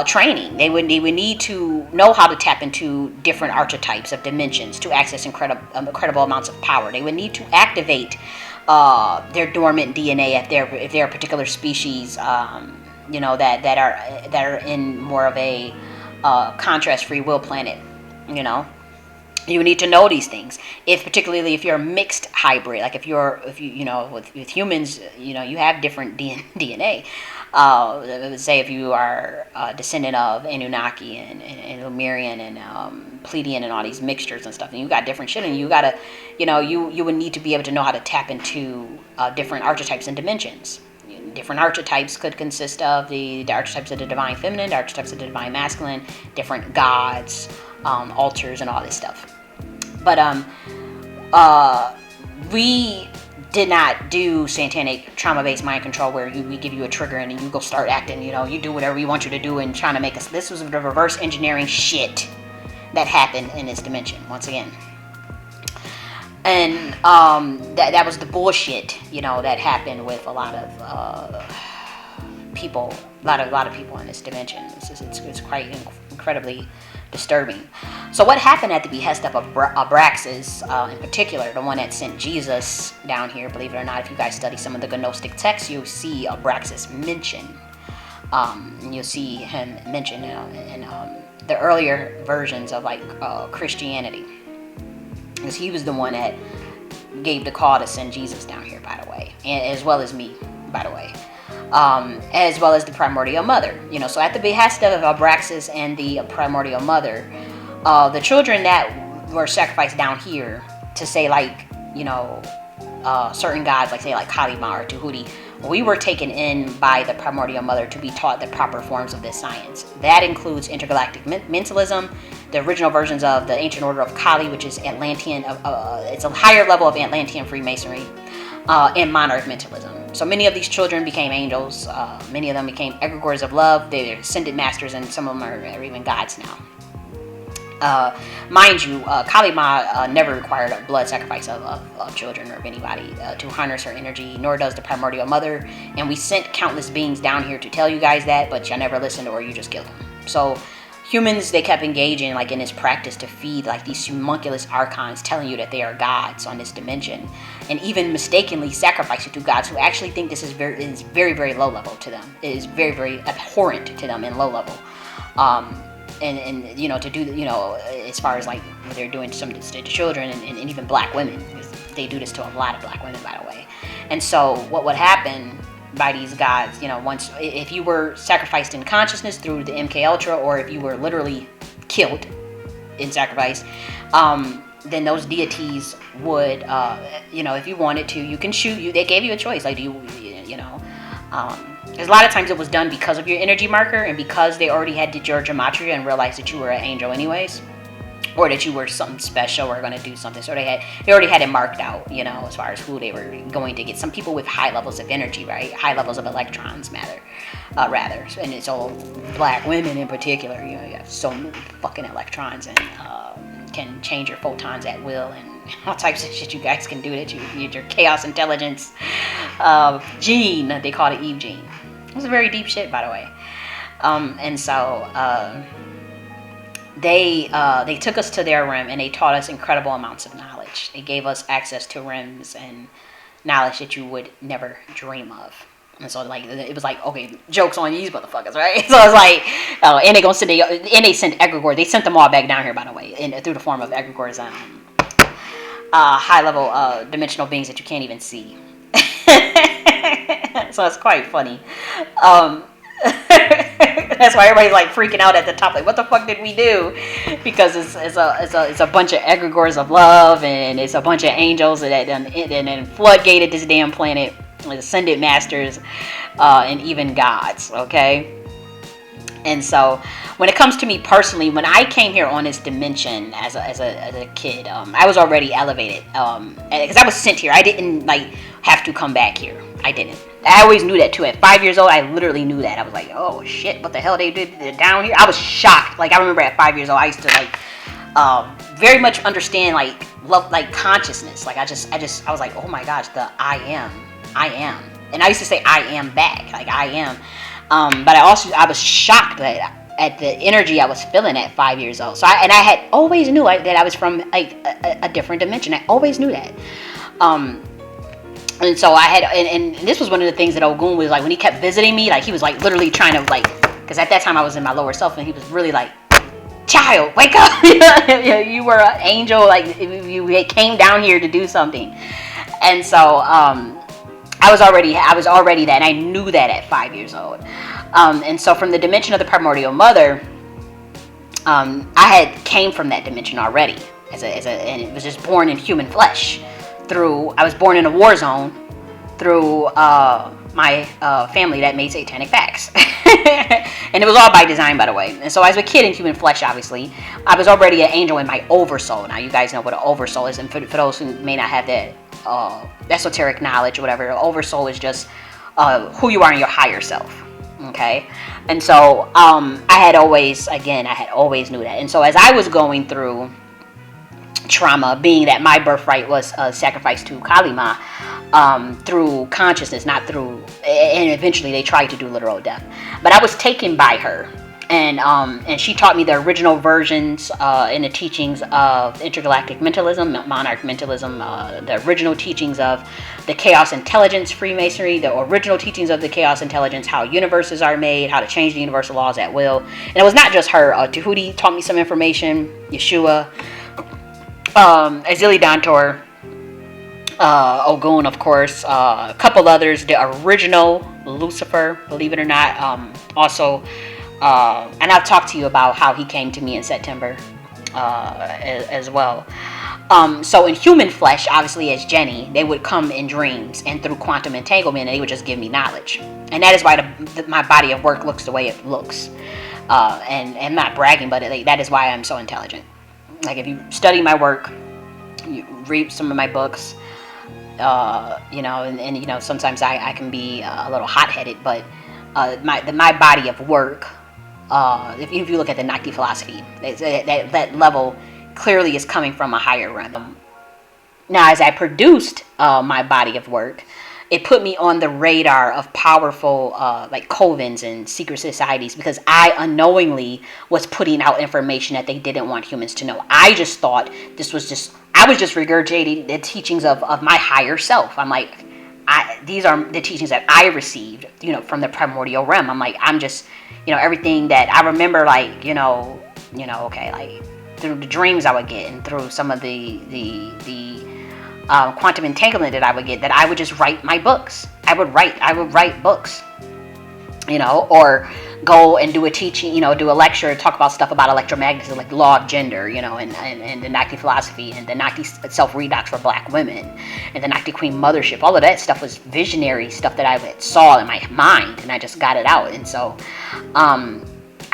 training. They would need to know how to tap into different archetypes of dimensions to access incredible amounts of power. They would need to activate their dormant DNA if they're a particular species, that are in more of a contrast free will planet. You need to know these things. Particularly if you're a mixed hybrid, with humans, you have different DNA. Say if you are a descendant of Anunnaki and Lemurian and Pleiadian and all these mixtures and stuff, and you got different shit, and you gotta, you would need to be able to know how to tap into different archetypes and dimensions. Different archetypes could consist of the archetypes of the divine feminine, the archetypes of the divine masculine, different gods, altars, and all this stuff. But we did not do satanic trauma-based mind control where we give you a trigger and you go start acting, you do whatever we want you to do and trying to make us. This was the reverse engineering shit that happened in this dimension, once again. And that was the bullshit, that happened with a lot of people, a lot of people in this dimension. It's quite incredibly disturbing. So what happened at the behest of Abraxas, in particular, the one that sent Jesus down here, believe it or not, if you guys study some of the Gnostic texts, you'll see Abraxas mentioned. You'll see him mentioned in the earlier versions of Christianity. Because he was the one that gave the call to send Jesus down here, by the way, and as well as me, by the way. As well as the primordial mother, so at the behest of Abraxas and the primordial mother, the children that were sacrificed down here to say certain gods, like Kalima or Tahuti, we were taken in by the primordial mother to be taught the proper forms of this science. That includes intergalactic mentalism, the original versions of the ancient order of Kali, which is Atlantean, it's a higher level of Atlantean Freemasonry, and monarch mentalism. So many of these children became angels. Many of them became egregores of love. They're ascended masters, and some of them are even gods now. Mind you, Kalima never required a blood sacrifice of children or of anybody to harness her energy, nor does the primordial mother. And we sent countless beings down here to tell you guys that, but y'all never listened, or you just killed them. So humans, they kept engaging in this practice to feed these homunculus archons, telling you that they are gods on this dimension, and even mistakenly sacrifice you to gods who actually think this is very, very low level to them. It is very, very abhorrent to them in low level. And to do, as far as what they're doing to some to children and even black women. They do this to a lot of black women, by the way. And so what would happen by these gods, once, if you were sacrificed in consciousness through the MK Ultra, or if you were literally killed in sacrifice, then those deities would, if you wanted to, you can shoot you. They gave you a choice. Like, there's a lot of times it was done because of your energy marker, and because they already had did your gematria and realized that you were an angel anyways, or that you were something special or going to do something. So they already had it marked out, as far as who they were going to get. Some people with high levels of energy, right? High levels of electrons rather. And it's all black women in particular. You have so many fucking electrons, and can change your photons at will, and all types of shit you guys can do that your chaos intelligence gene. They call it Eve gene. It was very deep shit, by the way. And so they took us to their rim, and they taught us incredible amounts of knowledge. They gave us access to rims and knowledge that you would never dream of. And so, like, it was like, okay, joke's on these motherfuckers, right? So it's like, and they sent egregores. They sent them all back down here, by the way, through the form of egregores, high-level dimensional beings that you can't even see. So it's quite funny. That's why everybody's like freaking out at the top, like, what the fuck did we do? Because it's a bunch of egregores of love, and it's a bunch of angels that then floodgated this damn planet, ascended masters, and even gods. Okay. And so, when it comes to me personally, when I came here on this dimension as a kid, I was already elevated, because I was sent here. I didn't have to come back here. I didn't. I always knew that too. At 5 years old, I literally knew that. I was like, oh shit, what the hell they did down here? I was shocked. Like, I remember at 5 years old, I used to very much understand love, consciousness. Like, I was like, oh my gosh, the I am, and I used to say I am back, like I am. But I was shocked at the energy I was feeling at 5 years old. So I had always knew that I was from a different dimension. I always knew that. And so I had, and this was one of the things that Ogun was like, when he kept visiting me, like, he was like literally trying to, because at that time I was in my lower self, and he was really like, child, wake up. You were an angel, like, you came down here to do something. And so I was already that, and I knew that at 5 years old. And so from the dimension of the primordial mother, I had came from that dimension already, and it was just born in human flesh. I was born in a war zone through my family that made satanic pacts. And it was all by design, by the way. And so as a kid in human flesh, obviously, I was already an angel in my oversoul. Now, you guys know what an oversoul is, and for those who may not have that esoteric knowledge or whatever, oversoul is just who you are in your higher self. Okay? And so I had always knew that. And so as I was going through trauma, being that my birthright was sacrificed to Kalima through consciousness, not through, and eventually they tried to do literal death, but I was taken by her, and she taught me the original versions in the teachings of intergalactic mentalism, monarch mentalism, the original teachings of the chaos intelligence Freemasonry, the original teachings of the chaos intelligence, how universes are made, how to change the universal laws at will. And it was not just her. Tahuti taught me some information, Yeshua, Azili Dantor, Ogun, of course, a couple others, the original Lucifer, believe it or not, also, and I've talked to you about how he came to me in September as well. So in human flesh, obviously as Jenny, they would come in dreams and through quantum entanglement, and they would just give me knowledge. And that is why my body of work looks the way it looks. And I'm not bragging, but that is why I'm so intelligent. Like, if you study my work, you read some of my books, and sometimes I can be a little hot-headed, but my body of work, if you look at the Nakhti philosophy, that level clearly is coming from a higher realm. Now, as I produced my body of work, it put me on the radar of powerful covens and secret societies, because I unknowingly was putting out information that they didn't want humans to know. I just thought I was just regurgitating the teachings of my higher self. I'm like, these are the teachings that I received, from the primordial realm. I'm like, I'm just, everything that I remember, okay, like through the dreams I would get, and through some of the quantum entanglement that I would get, that I would just write my books. I would write books, or go and do a teaching, do a lecture, talk about stuff about electromagnetism, like the law of gender, and the Nakhti philosophy, and the Nakhti self-redox for black women, and the Nakhti queen mothership. All of that stuff was visionary stuff that I saw in my mind, and I just got it out. And so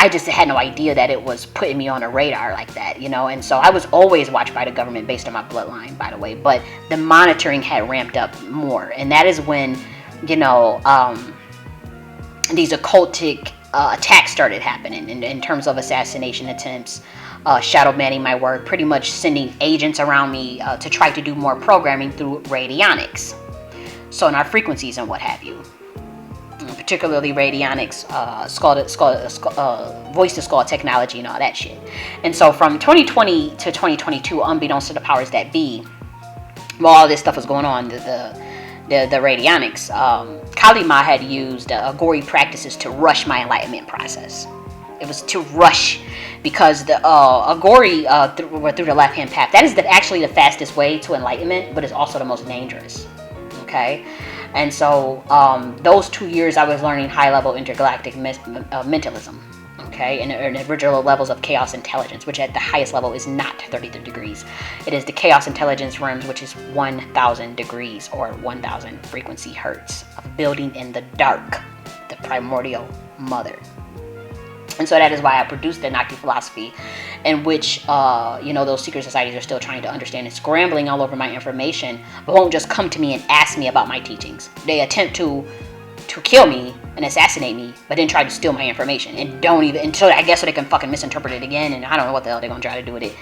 I just had no idea that it was putting me on a radar like that, and so I was always watched by the government based on my bloodline, by the way, but the monitoring had ramped up more. And that is when, these occultic attacks started happening in terms of assassination attempts, shadow banning my work, pretty much sending agents around me to try to do more programming through radionics, so in our frequencies and what have you, particularly radionics, voice to skull technology and all that shit. And so from 2020 to 2022, unbeknownst to the powers that be, while all this stuff was going on, the radionics, Kali Ma had used Agori practices to rush my enlightenment process. It was to rush, because the Agori were through the left-hand path. That is actually the fastest way to enlightenment, but it's also the most dangerous. Okay? And so those 2 years I was learning high-level intergalactic mentalism. Okay, and original levels of chaos intelligence, which at the highest level is not 33 degrees. It is the chaos intelligence realms, which is 1,000 degrees or 1,000 frequency hertz of building in the dark, the primordial mother. And so that is why I produced the Nakhti philosophy, in which, those secret societies are still trying to understand and scrambling all over my information, but won't just come to me and ask me about my teachings. They attempt to kill me and assassinate me, but then try to steal my information, and don't even, until I guess so they can fucking misinterpret it again, and I don't know what the hell they're gonna try to do with it.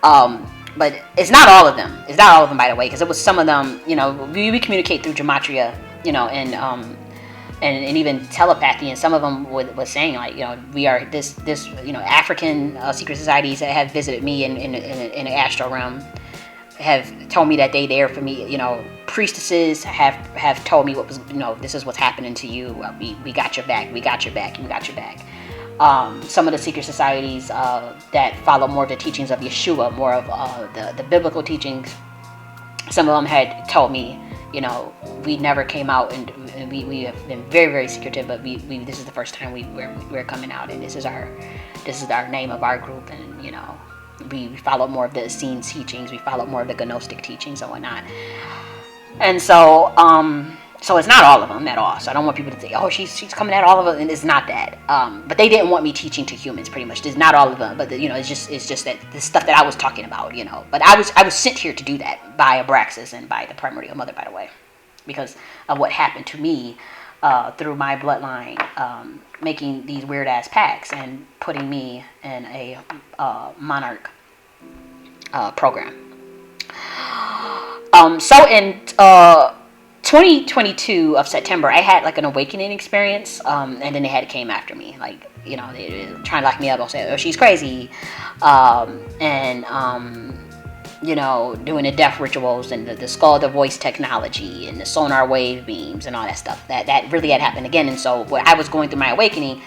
But it's not all of them. It's not all of them, by the way, because it was some of them. We communicate through gematria, and even telepathy, and some of them was saying, like, we are this African secret societies that have visited me in the astral realm have told me that they there for me. Priestesses have told me what was, this is what's happening to you. We got your back. We got your back. You got your back. Some of the secret societies that follow more of the teachings of Yeshua, more of the biblical teachings, some of them had told me, we never came out, and we have been very, very secretive, but we this is the first time we're coming out, and this is our name of our group, and we follow more of the Esteem teachings, we follow more of the Gnostic teachings and whatnot. And so so it's not all of them at all. So I don't want people to think, oh, she's coming at all of them, and it's not that. But they didn't want me teaching to humans, pretty much. It's not all of them, but it's just that the stuff that I was talking about, But I was sent here to do that by Abraxas and by the primordial mother, by the way, because of what happened to me through my bloodline, making these weird ass pacts and putting me in a monarch program. So in 2022 of September, I had like an awakening experience, and then they had came after me, like, they were trying to lock me up. I'll say, oh, she's crazy, doing the death rituals and the skull to voice technology and the sonar wave beams and all that stuff. That really had happened again. And so when I was going through my awakening,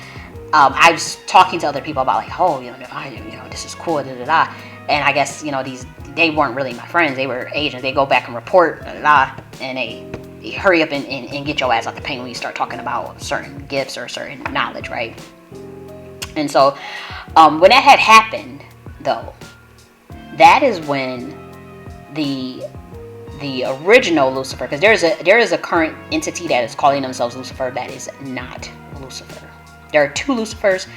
I was talking to other people about, like, oh, this is cool, da da da. And I guess, they weren't really my friends. They were agents. They go back and report, da da da, and they hurry up and get your ass out the paint when you start talking about certain gifts or certain knowledge, right? And so when that had happened, though, that is when the original Lucifer, because there is a current entity that is calling themselves Lucifer that is not Lucifer. There are two Lucifers.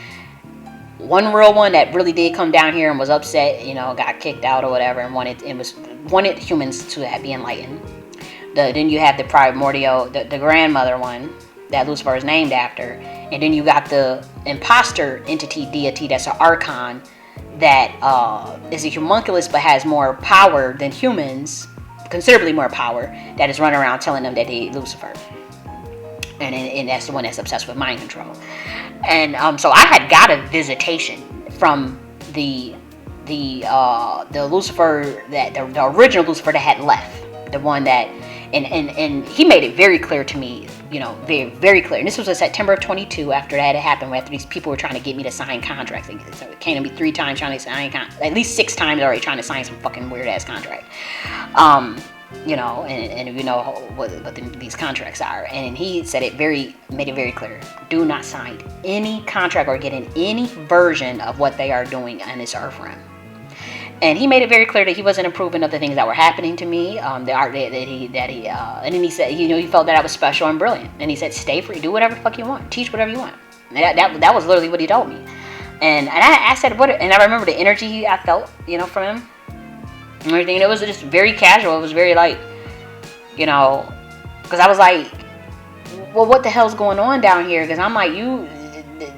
One real one that really did come down here and was upset, got kicked out or whatever, and wanted humans to be enlightened. Then you have the primordial, the grandmother one that Lucifer is named after, and then you got the imposter entity deity that's an archon that is a homunculus but has more power than humans, considerably more power, that is running around telling them that they Lucifer. And that's the one that's obsessed with mind control. And so I had got a visitation from the Lucifer, that the original Lucifer that had left, the one that, and he made it very clear to me, very, very clear. And this was in September of 22, after that had happened, after these people were trying to get me to sign contracts. So it came to me 3 times trying to sign, at least 6 times already trying to sign some fucking weird ass contract. you know, and you know what these contracts are. And he said made it very clear: do not sign any contract or get in any version of what they are doing on this earth realm. And he made it very clear that he wasn't approving of the things that were happening to me, the art that he, and then he said, you know, he felt that I was special and brilliant. And he said, stay free, do whatever the fuck you want, teach whatever you want. And that was literally what he told me. And I said, what? And I remember the energy I felt, you know, from him and everything. And it was just very casual. It was very like, you know, because I was like, well, what the hell's going on down here? Because I'm like,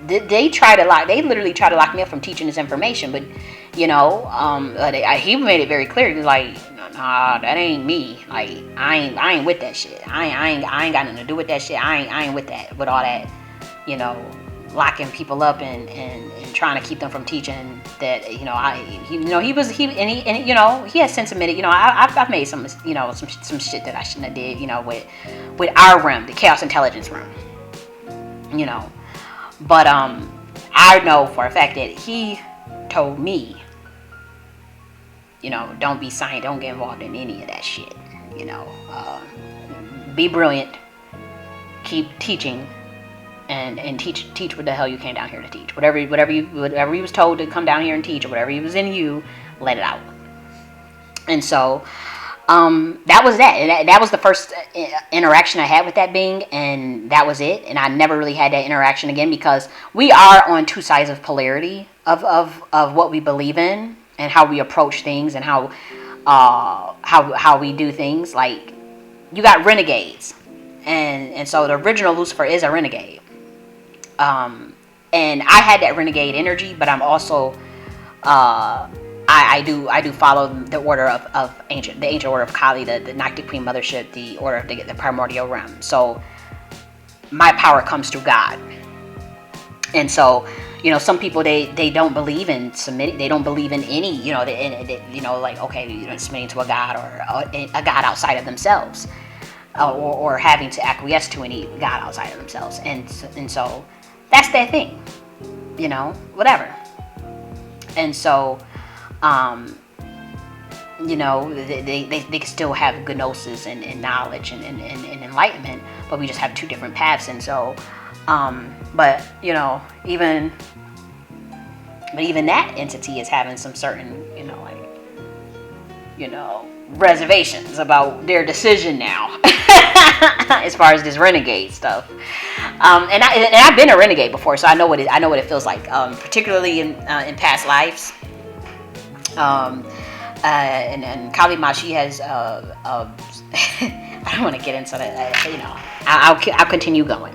they literally try to lock me up from teaching this information, but you know, he made it very clear. He was like, nah, that ain't me. Like, I ain't with that shit. I ain't got nothing to do with that shit. I ain't with that, with all that, you know, locking people up and trying to keep them from teaching that, you know, he you know, he has since admitted, you know, I've made some, you know, some shit that I shouldn't have did, you know, with our realm, the chaos intelligence realm, you know, but I know for a fact that he told me, you know, don't get involved in any of that shit, you know, be brilliant, keep teaching, and teach what the hell you came down here to teach. Whatever you was told to come down here and teach, or whatever was in you, let it out. And so that was that. And that was the first interaction I had with that being, and that was it. And I never really had that interaction again, because we are on two sides of polarity of what we believe in and how we approach things and how we do things. Like, you got renegades, and so the original Lucifer is a renegade. And I had that renegade energy, but I'm also I do follow the order of the ancient order of Kali, the Nakhti Queen Mothership, the order of the primordial realm. So my power comes through God. And so, you know, some people they don't believe in submitting. They don't believe in any, you know, you know, like, okay, you know, submitting to a god or a god outside of themselves, or having to acquiesce to any god outside of themselves. And so that's their thing, you know, whatever. And so, you know, they can still have gnosis and knowledge and enlightenment, but we just have two different paths. And so, but you know, even that entity is having some certain, you know, like, you know, reservations about their decision now, as far as this renegade stuff. And I've been a renegade before, so I know what it feels like, particularly in past lives. And Kali Ma, she has I don't want to get into that, you know, I'll continue going.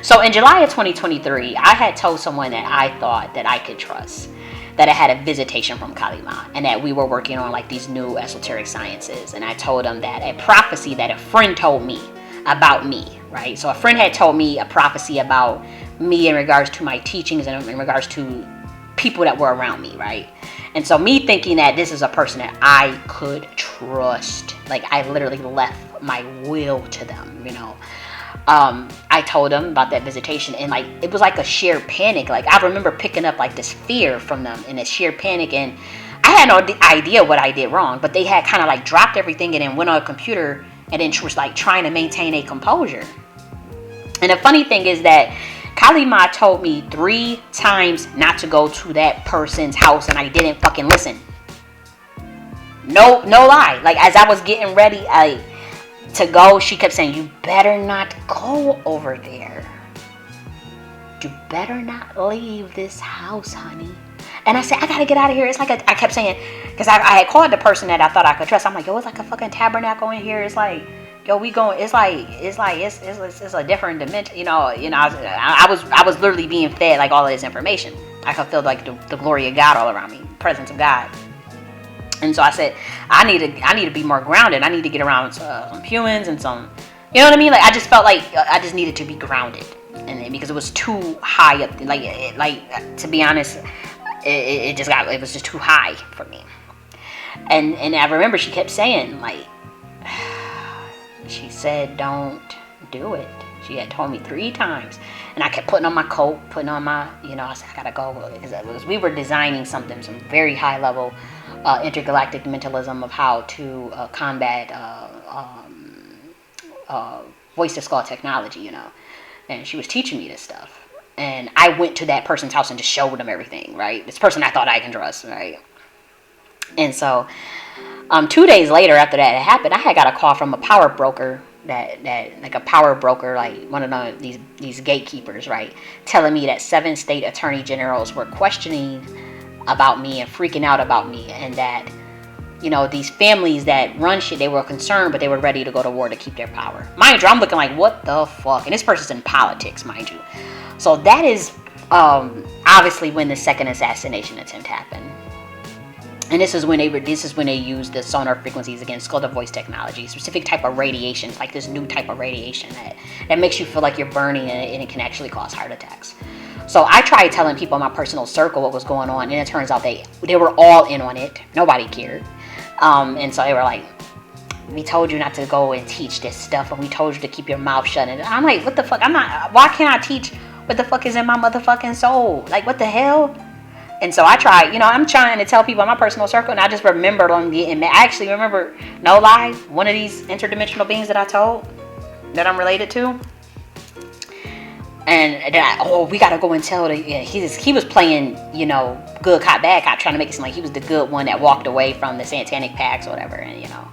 So in July of 2023, I had told someone that I thought that I could trust that I had a visitation from Kali Ma, and that we were working on like these new esoteric sciences. And I told them that a prophecy that a friend told me about me, right? So a friend had told me a prophecy about me in regards to my teachings and in regards to people that were around me, right? And so me thinking that this is a person that I could trust, like I literally left my will to them, you know. I told them about that visitation, and like it was like a sheer panic. Like I remember picking up like this fear from them and a sheer panic, and I had no idea what I did wrong, but they had kind of like dropped everything and then went on a computer and then was like trying to maintain a composure. And the funny thing is that Kali Ma told me 3 times not to go to that person's house, and I didn't fucking listen. No lie. Like as I was getting ready, to go, she kept saying, you better not go over there. You better not leave this house, honey. And I said, I gotta get out of here. It's like I kept saying, because I had called the person that I thought I could trust. I'm like, yo, it's like a fucking tabernacle in here. It's like, yo, we going. It's a different dimension. You know. I was literally being fed like all of this information. I could feel like the glory of God all around me, presence of God. And so I said, I need to be more grounded. I need to get around some humans and some, you know what I mean? Like I just felt like I just needed to be grounded, and because it was too high up. Like to be honest, it was just too high for me. And I remember she kept saying like, she said, don't do it. She had told me 3 times, and I kept putting on my coat, putting on my, you know, I said I gotta go, because we were designing some very high level intergalactic mentalism of how to combat voice to skull technology, you know. And she was teaching me this stuff. And I went to that person's house and just showed them everything, right? This person I thought I can trust, right? And so 2 days later after that happened, I had got a call from a power broker that like a power broker, like one of these gatekeepers, right, telling me that 7 state attorney generals were questioning about me and freaking out about me, and that, you know, these families that run shit, they were concerned, but they were ready to go to war to keep their power. Mind you, I'm looking like, what the fuck? And this person's in politics, mind you. So that is obviously when the second assassination attempt happened. And this is when they used the sonar frequencies against skull to voice technology, specific type of radiation. It's like this new type of radiation that makes you feel like you're burning, and it can actually cause heart attacks. So I tried telling people in my personal circle what was going on, and it turns out they were all in on it. Nobody cared. And so they were like, we told you not to go and teach this stuff, and we told you to keep your mouth shut. And I'm like, what the fuck? Why can't I teach what the fuck is in my motherfucking soul? Like, what the hell? And so I tried, you know, I'm trying to tell people in my personal circle, and I just remembered on the, I actually remember, no lie, one of these interdimensional beings that I told that I'm related to. And then we gotta go and tell he was playing, you know, good cop, bad cop, trying to make it seem like he was the good one that walked away from the satanic pacts or whatever, and you know.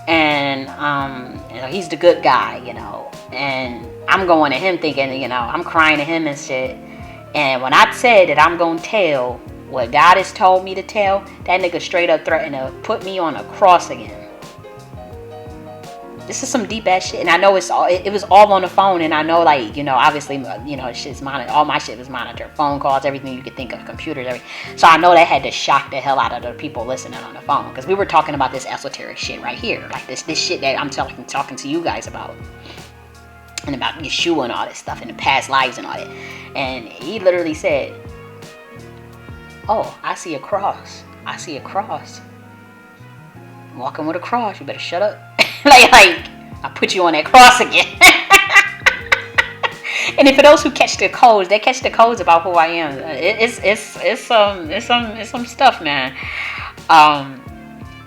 And you know, he's the good guy, you know. And I'm going to him thinking, you know, I'm crying to him and shit. And when I said that I'm going to tell what God has told me to tell, that nigga straight up threatened to put me on a cross again. This is some deep ass shit. And I know it was all on the phone. And I know, like, you know, obviously, you know, shit's monitored. All my shit was monitored. Phone calls, everything you could think of, computers, everything. So I know that had to shock the hell out of the people listening on the phone. Because we were talking about this esoteric shit right here. Like this shit that I'm talking to you guys about. And about Yeshua and all this stuff, and the past lives and all that. And he literally said, oh, I see a cross. I see a cross. I'm walking with a cross. You better shut up. like I put you on that cross again. And for those who catch the codes, they catch the codes about who I am. It's some stuff, man.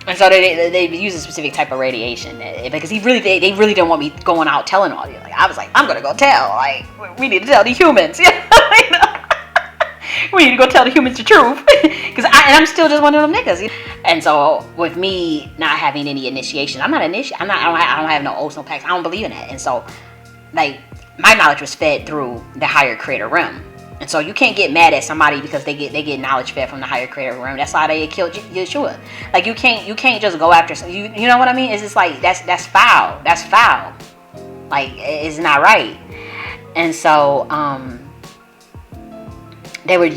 And so they use a specific type of radiation because they really didn't want me going out telling all these. Like, I was like, I'm gonna go tell. Like, we need to tell the humans. We need to go tell the humans the truth. Because I'm still just one of them niggas. And so with me not having any initiation, I don't have no oaths, no pacts. I don't believe in that. And so, like, my knowledge was fed through the higher creator realm. And so you can't get mad at somebody because they get knowledge fed from the higher creator realm. That's why they killed Yeshua. Like, you can't just go after you know what I mean? It's just like that's foul. That's foul. Like, it's not right. And so they were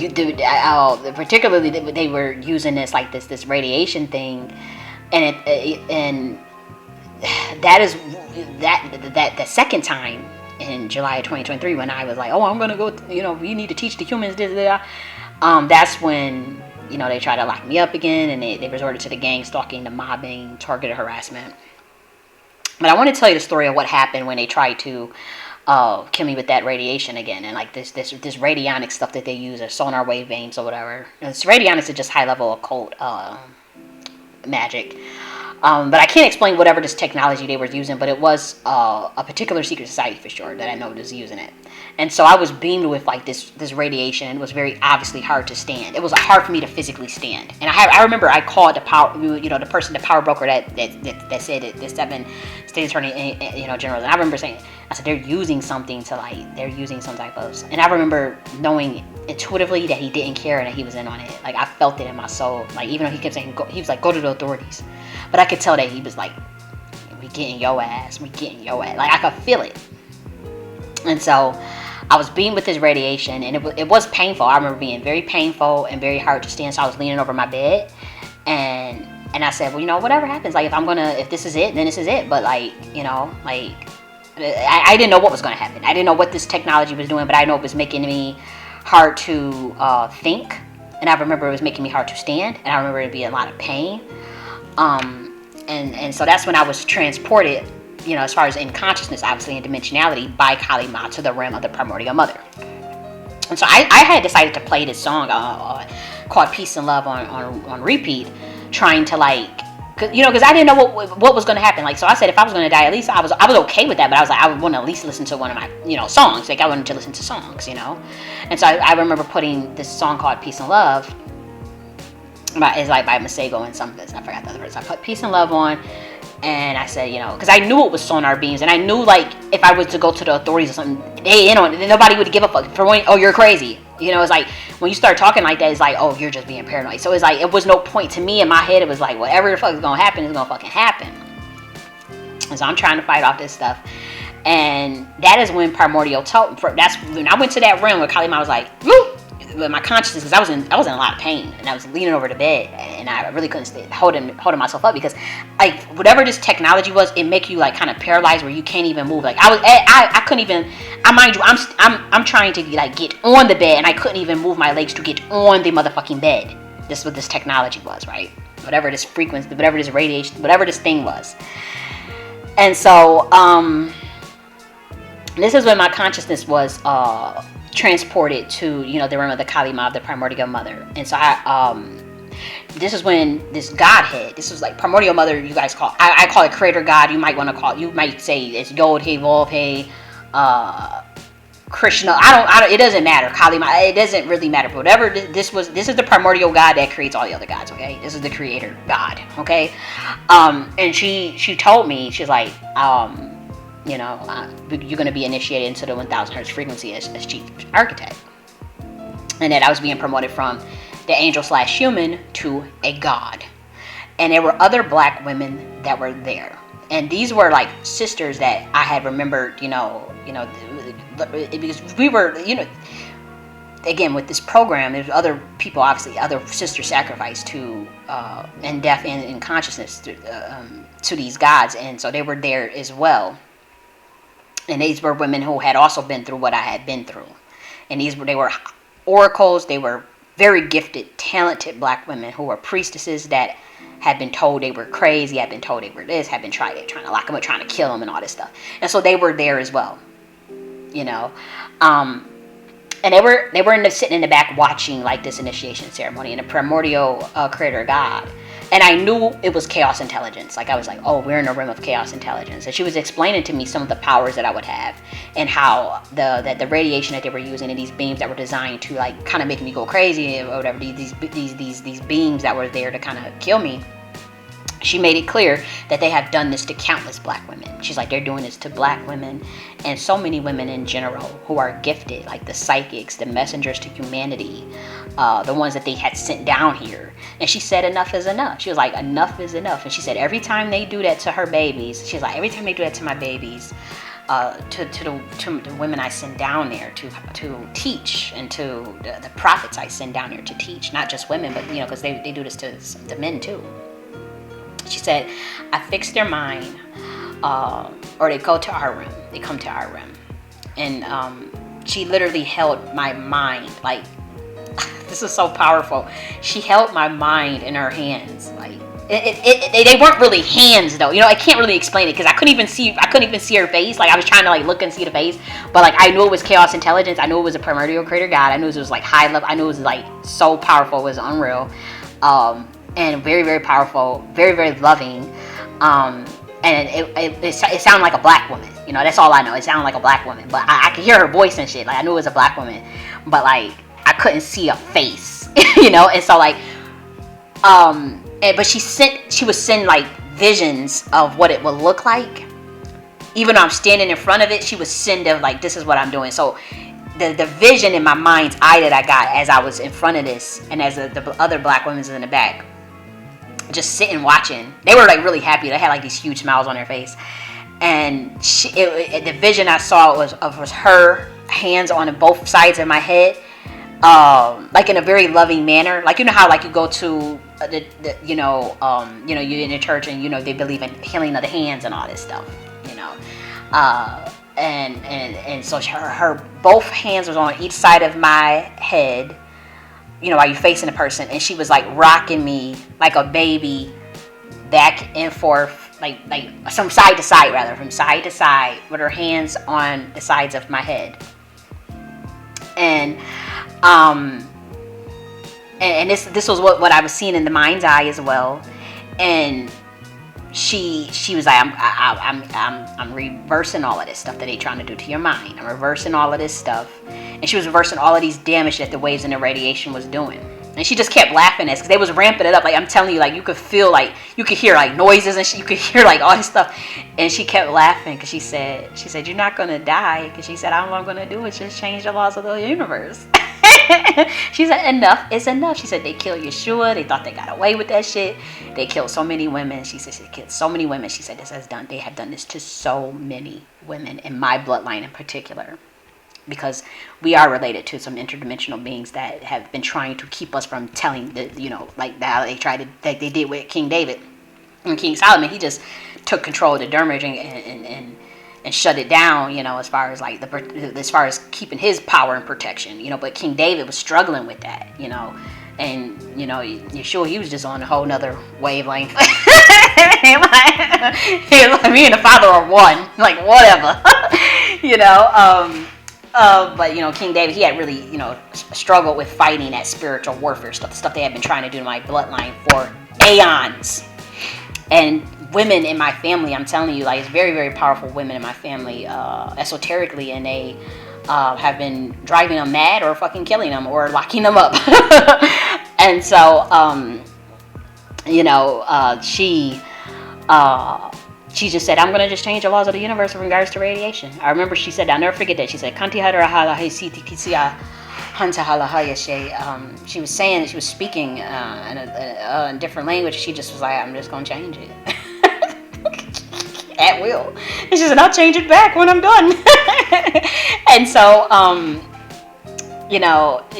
particularly they were using this radiation thing, and that is the second time in July of 2023 when I was like, oh, I'm gonna go, you know, we need to teach the humans this. That's when, you know, they tried to lock me up again, and they resorted to the gang stalking, the mobbing, targeted harassment. But I want to tell you the story of what happened when they tried to kill me with that radiation again, and like this radionic stuff that they use, or sonar wave veins or whatever. And it's radionics is just high level occult magic. But I can't explain whatever this technology they were using, but it was a particular secret society for sure that I know was using it. And so I was beamed with like this radiation, and it was very obviously hard to stand. It was hard for me to physically stand. And I remember I called the power broker that said it, the 7 state attorney, you know, generals. And I remember saying, I said, they're using some type of, and I remember knowing intuitively that he didn't care and that he was in on it. Like, I felt it in my soul. Like, even though he kept saying, he was like, go to the authorities. But I could tell that he was like, we getting your ass. Like, I could feel it. And so I was beamed with this radiation, and it was painful. I remember being very painful and very hard to stand. So I was leaning over my bed, and I said, well, you know, whatever happens, like, if this is it, then this is it. But like, you know, like, I didn't know what was going to happen. I didn't know what this technology was doing, but I know it was making me hard to think. And I remember it was making me hard to stand, and I remember it being a lot of pain. And so that's when I was transported, you know, as far as in consciousness, obviously in dimensionality, by Kali Ma to the realm of the primordial mother. And so I had decided to play this song called Peace and Love on repeat, trying to like, because I didn't know what was going to happen. Like, so I said if I was going to die, at least I was okay with that. But I was like, I would want to at least listen to one of my songs. Like, I wanted to listen to songs, And so I remember putting this song called Peace and Love. It's like by Masego and something. I forgot the other words. I put Peace and Love on, and I said, because I knew it was sonar beams, and I knew like if I was to go to the authorities or something, nobody would give a fuck for when, oh, you're crazy. It's like when you start talking like that, it's like, oh, you're just being paranoid. So it's like it was no point to me in my head. It was like whatever the fuck is gonna happen is gonna fucking happen. And so I'm trying to fight off this stuff, and that is when primordial told. That's when I went to that room where Kali Ma was like, woo. With my consciousness, because I was in a lot of pain, and I was leaning over the bed, and I really couldn't stay holding myself up, because like whatever this technology was, it make you like kind of paralyzed where you can't even move. Like I couldn't even. Mind you, I'm trying to like get on the bed, and I couldn't even move my legs to get on the motherfucking bed. This is what this technology was, right? Whatever this frequency, whatever this radiation, whatever this thing was. And so this is when my consciousness was transported to the realm of the Kali Ma, the primordial mother. And so this is when this Godhead, this was like primordial mother, you guys call, I call it creator God. You might say it's Yod He Vav He, Krishna. It doesn't matter. Kali Ma, it doesn't really matter. But whatever this is the primordial God that creates all the other gods. Okay, this is the creator God. Okay, and she told me, she's like, you're going to be initiated into the 1000 hertz frequency as chief architect. And that I was being promoted from the angel/human to a god. And there were other black women that were there. And these were like sisters that I had remembered, because we were, again, with this program, there's other people, obviously, other sisters sacrificed to, in death and in consciousness to these gods. And so they were there as well. And these were women who had also been through what I had been through. And they were oracles. They were very gifted, talented black women who were priestesses that had been told they were crazy, had been told they were this, had been trying to lock them up, trying to kill them and all this stuff. And so they were there as well, And they were sitting in the back watching like this initiation ceremony, and the primordial creator God. And I knew it was chaos intelligence. Like I was like, oh, we're in a realm of chaos intelligence. And she was explaining to me some of the powers that I would have, and how the radiation that they were using, and these beams that were designed to like kind of make me go crazy or whatever. These beams that were there to kind of kill me. She made it clear that they have done this to countless black women. She's like, they're doing this to black women and so many women in general who are gifted, like the psychics, the messengers to humanity, the ones that they had sent down here. And she said, enough is enough. She was like, enough is enough. And she said, every time they do that to her babies, she's like, every time they do that to my babies, to the women I send down there to teach, and to the prophets I send down there to teach, not just women, but because they do this to the men too. She said, I fix their mind, or they go to our room. They come to our room. And she literally held my mind. Like, this is so powerful. She held my mind in her hands. Like, they weren't really hands though. I can't really explain it because I couldn't even see her face. Like, I was trying to like look and see the face, but like I knew it was chaos intelligence. I knew it was a primordial creator God. I knew it was like high level. I knew it was like so powerful. It was unreal. And very, very powerful, very, very loving, and it sounded like a black woman. That's all I know. It sounded like a black woman, but I could hear her voice and shit. Like I knew it was a black woman, but like I couldn't see a face, And so like, but she would send like visions of what it would look like. Even though I'm standing in front of it, she would send of like, this is what I'm doing. So the vision in my mind's eye that I got as I was in front of this, and as the other black women's in the back, just sitting watching, they were like really happy. They had like these huge smiles on their face, and the vision I saw was her hands on both sides of my head, like in a very loving manner. Like how like you go to you're in a church and they believe in healing of the hands and all this stuff, and so her both hands was on each side of my head. While you're facing a person, and she was like rocking me like a baby, back and forth, like from side to side, with her hands on the sides of my head. And and this was what I was seeing in the mind's eye as well. And she was like, I'm reversing all of this stuff that they trying to do to your mind. I'm reversing all of this stuff. And she was reversing all of these damage that the waves and the radiation was doing. And she just kept laughing at us because they was ramping it up. Like, I'm telling you, like, you could feel, like, you could hear, like, noises and you could hear, like, all this stuff. And she kept laughing because she said, you're not going to die. Because she said, all I'm going to do is just change the laws of the universe. She said, enough is enough. She said, they killed Yeshua. They thought they got away with that shit. They killed so many women. She said, they killed so many women. She said, they have done this to so many women, in my bloodline in particular. Because we are related to some interdimensional beings that have been trying to keep us from telling the, like how they tried to, like they did with King David and King Solomon. He just took control of the Dermage and shut it down, as far as like as far as keeping his power and protection, But King David was struggling with that, and Yeshua, he was just on a whole nother wavelength. He was like, me and the Father are one, like whatever, But King David, he had really struggled with fighting that spiritual warfare stuff they had been trying to do to my bloodline for aeons. And women in my family, I'm telling you, like, it's very, very powerful women in my family, esoterically, and they have been driving them mad or fucking killing them or locking them up. And so she just said, I'm going to just change the laws of the universe in regards to radiation. I remember she said, I'll never forget that. She said, she was saying that she was speaking in a different language. She just was like, I'm just going to change it. At will. And she said, I'll change it back when I'm done. And so,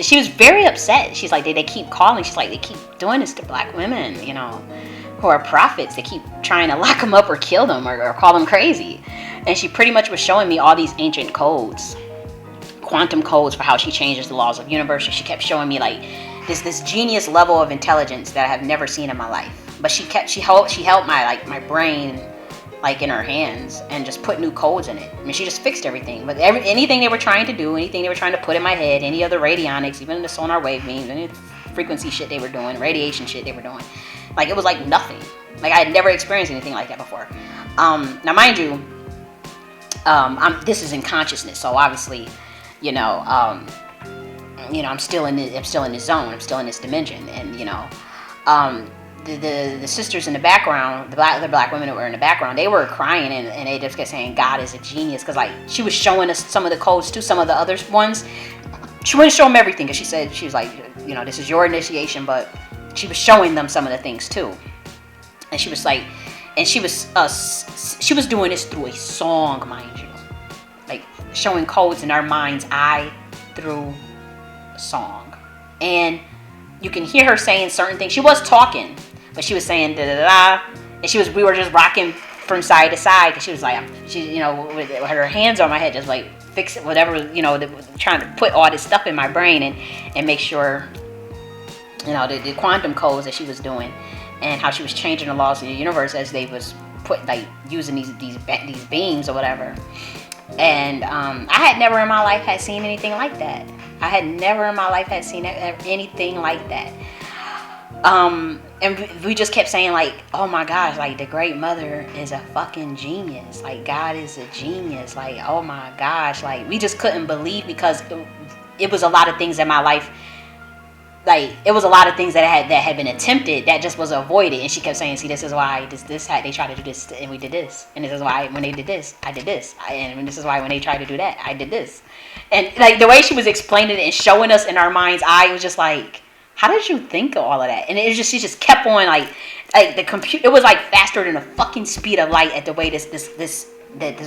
she was very upset. She's like, they keep calling. She's like, they keep doing this to black women, who are prophets. They keep trying to lock them up or kill them or call them crazy. And she pretty much was showing me all these ancient codes, quantum codes for how she changes the laws of the universe. She kept showing me like this genius level of intelligence that I have never seen in my life. But she held my brain like in her hands and just put new codes in it. I mean, she just fixed everything. But anything they were trying to do, anything they were trying to put in my head, any other radionics, even the sonar wave beams, any frequency shit they were doing, radiation shit they were doing, like it was like nothing. Like I had never experienced anything like that before. Now mind you, this is in consciousness, so obviously, I'm still in this zone. I'm still in this dimension, and the sisters in the background, the black women that were in the background, they were crying and they just kept saying God is a genius, because like she was showing us some of the codes too, some of the other ones. She wouldn't show them everything because she was like, this is your initiation, but she was showing them some of the things too. And she was like, and she was doing this through a song, mind you, like showing codes in our mind's eye through a song. And you can hear her saying certain things. She was talking, but she was saying da da da, and we were just rocking from side to side because she was like, with her hands on my head, just like fix it, whatever, trying to put all this stuff in my brain and make sure, the quantum codes that she was doing and how she was changing the laws of the universe as they was put like using these beams or whatever. And I had never in my life had seen anything like that. I had never in my life had seen anything like that. And we just kept saying like, oh my gosh, like the Great Mother is a fucking genius. Like God is a genius. Like, oh my gosh, like we just couldn't believe, because it was a lot of things in my life. Like it was a lot of things that had been attempted that just was avoided. And she kept saying, see, this is why they tried to do this and we did this. And this is why when they did this, I did this. And this is why when they tried to do that, I did this. And like the way she was explaining it and showing us in our mind's eye, it was just like, how did you think of all of that? And it was just, she just kept on like the computer. It was like faster than the fucking speed of light at the way this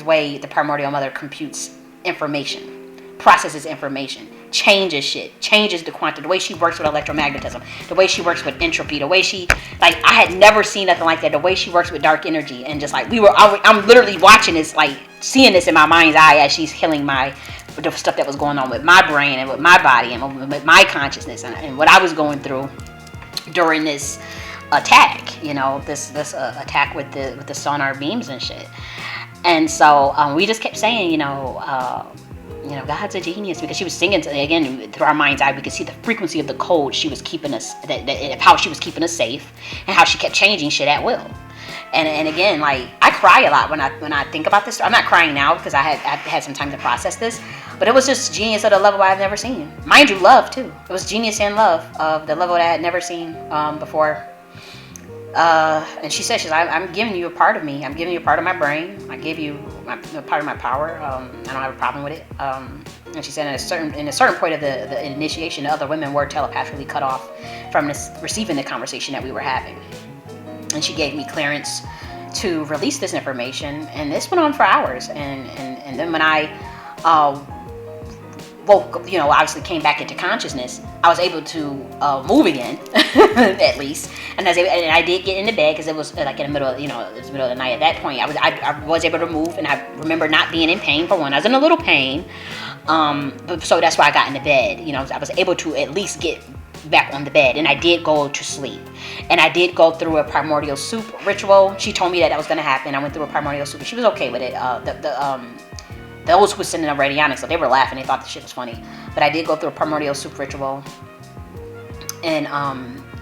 way the primordial mother computes information, processes information, changes shit, changes the quantum, the way she works with electromagnetism, the way she works with entropy, the way she, like, I had never seen nothing like that, the way she works with dark energy. And just like I'm literally watching this, like seeing this in my mind's eye as she's healing the stuff that was going on with my brain and with my body and with my consciousness and what I was going through during this attack, this attack with the sonar beams and shit. And so we just kept saying, God's a genius, because she was singing, again, through our mind's eye, we could see the frequency of the code she was keeping us, how she was keeping us safe, and how she kept changing shit at will. And again, like, I cry a lot when I think about this. I'm not crying now because I had some time to process this, but it was just genius at a level I've never seen. Mind you, love too. It was genius and love of the level that I had never seen before. And she said, I'm giving you a part of me. I'm giving you a part of my brain. I give you a part of my power. I don't have a problem with it. And she said, in a certain point of the initiation, the other women were telepathically cut off from receiving the conversation that we were having. And she gave me clearance to release this information, and this went on for hours. And then when I woke, obviously came back into consciousness, I was able to move again, at least. And I did get into bed, because it was like in the middle of, it was the middle of the night. At that point, I was able to move, and I remember not being in pain. For one, I was in a little pain, but so that's why I got into bed. I was able to at least get back on the bed, and I did go to sleep, and I did go through a primordial soup ritual. She told me that was going to happen. I went through a primordial soup, and she was okay with it. Those who were sitting already on it, so they were laughing. They thought the shit was funny. But I did go through a primordial soup ritual, and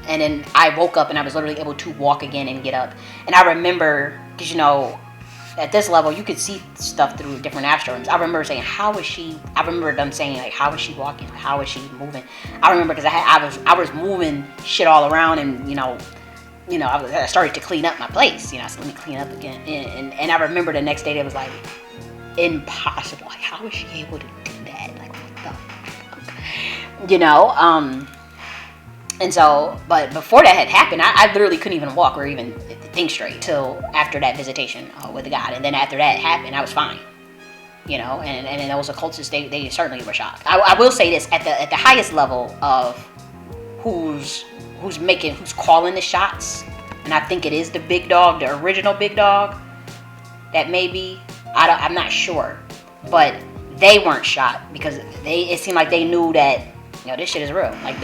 then I woke up, and I was literally able to walk again and get up. And I remember, because at this level, you could see stuff through different astral rooms. I remember saying, how is she? I remember them saying, like, how is she walking? How is she moving? I remember because I was moving shit all around, and I started to clean up my place. So let me clean up again. And I remember the next day, they was like, impossible. Like, how is she able to do that? Like, what the fuck? And so, but before that had happened, I literally couldn't even walk or even think straight till after that visitation with God. And then after that happened, I was fine. And those occultists, they certainly were shocked. I will say this, at the highest level of who's calling the shots, and I think it is the big dog, the original big dog, that maybe, I'm not sure, but they weren't shocked, because it seemed like they knew that, this shit is real. Like,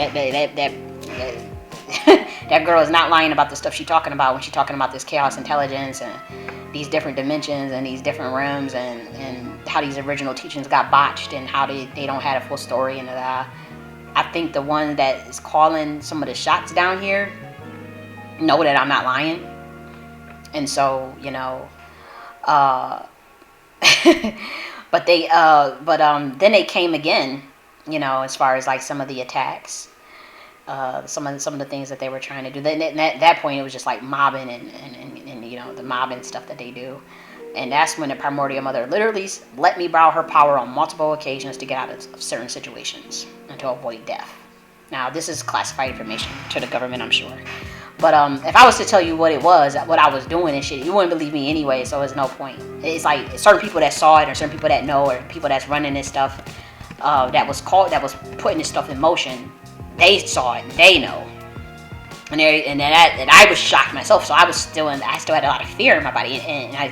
that girl is not lying about the stuff she's talking about when she's talking about this chaos intelligence and these different dimensions and these different realms, and how these original teachings got botched, and how they don't have a full story. And I think the one that is calling some of the shots down here know that I'm not lying. And so, but then they came again, as far as like some of the attacks. Some of the things that they were trying to do. Then at that point, it was just like mobbing and the mobbing stuff that they do. And that's when the primordial mother literally let me borrow her power on multiple occasions to get out of certain situations and to avoid death. Now, this is classified information to the government, I'm sure. But if I was to tell you what it was, what I was doing and shit, you wouldn't believe me anyway, so there's no point. It's like certain people that saw it, or certain people that know, or people that's running this stuff, that was putting this stuff in motion. They saw it, and they know, and I was shocked myself. So I still had a lot of fear in my body, and I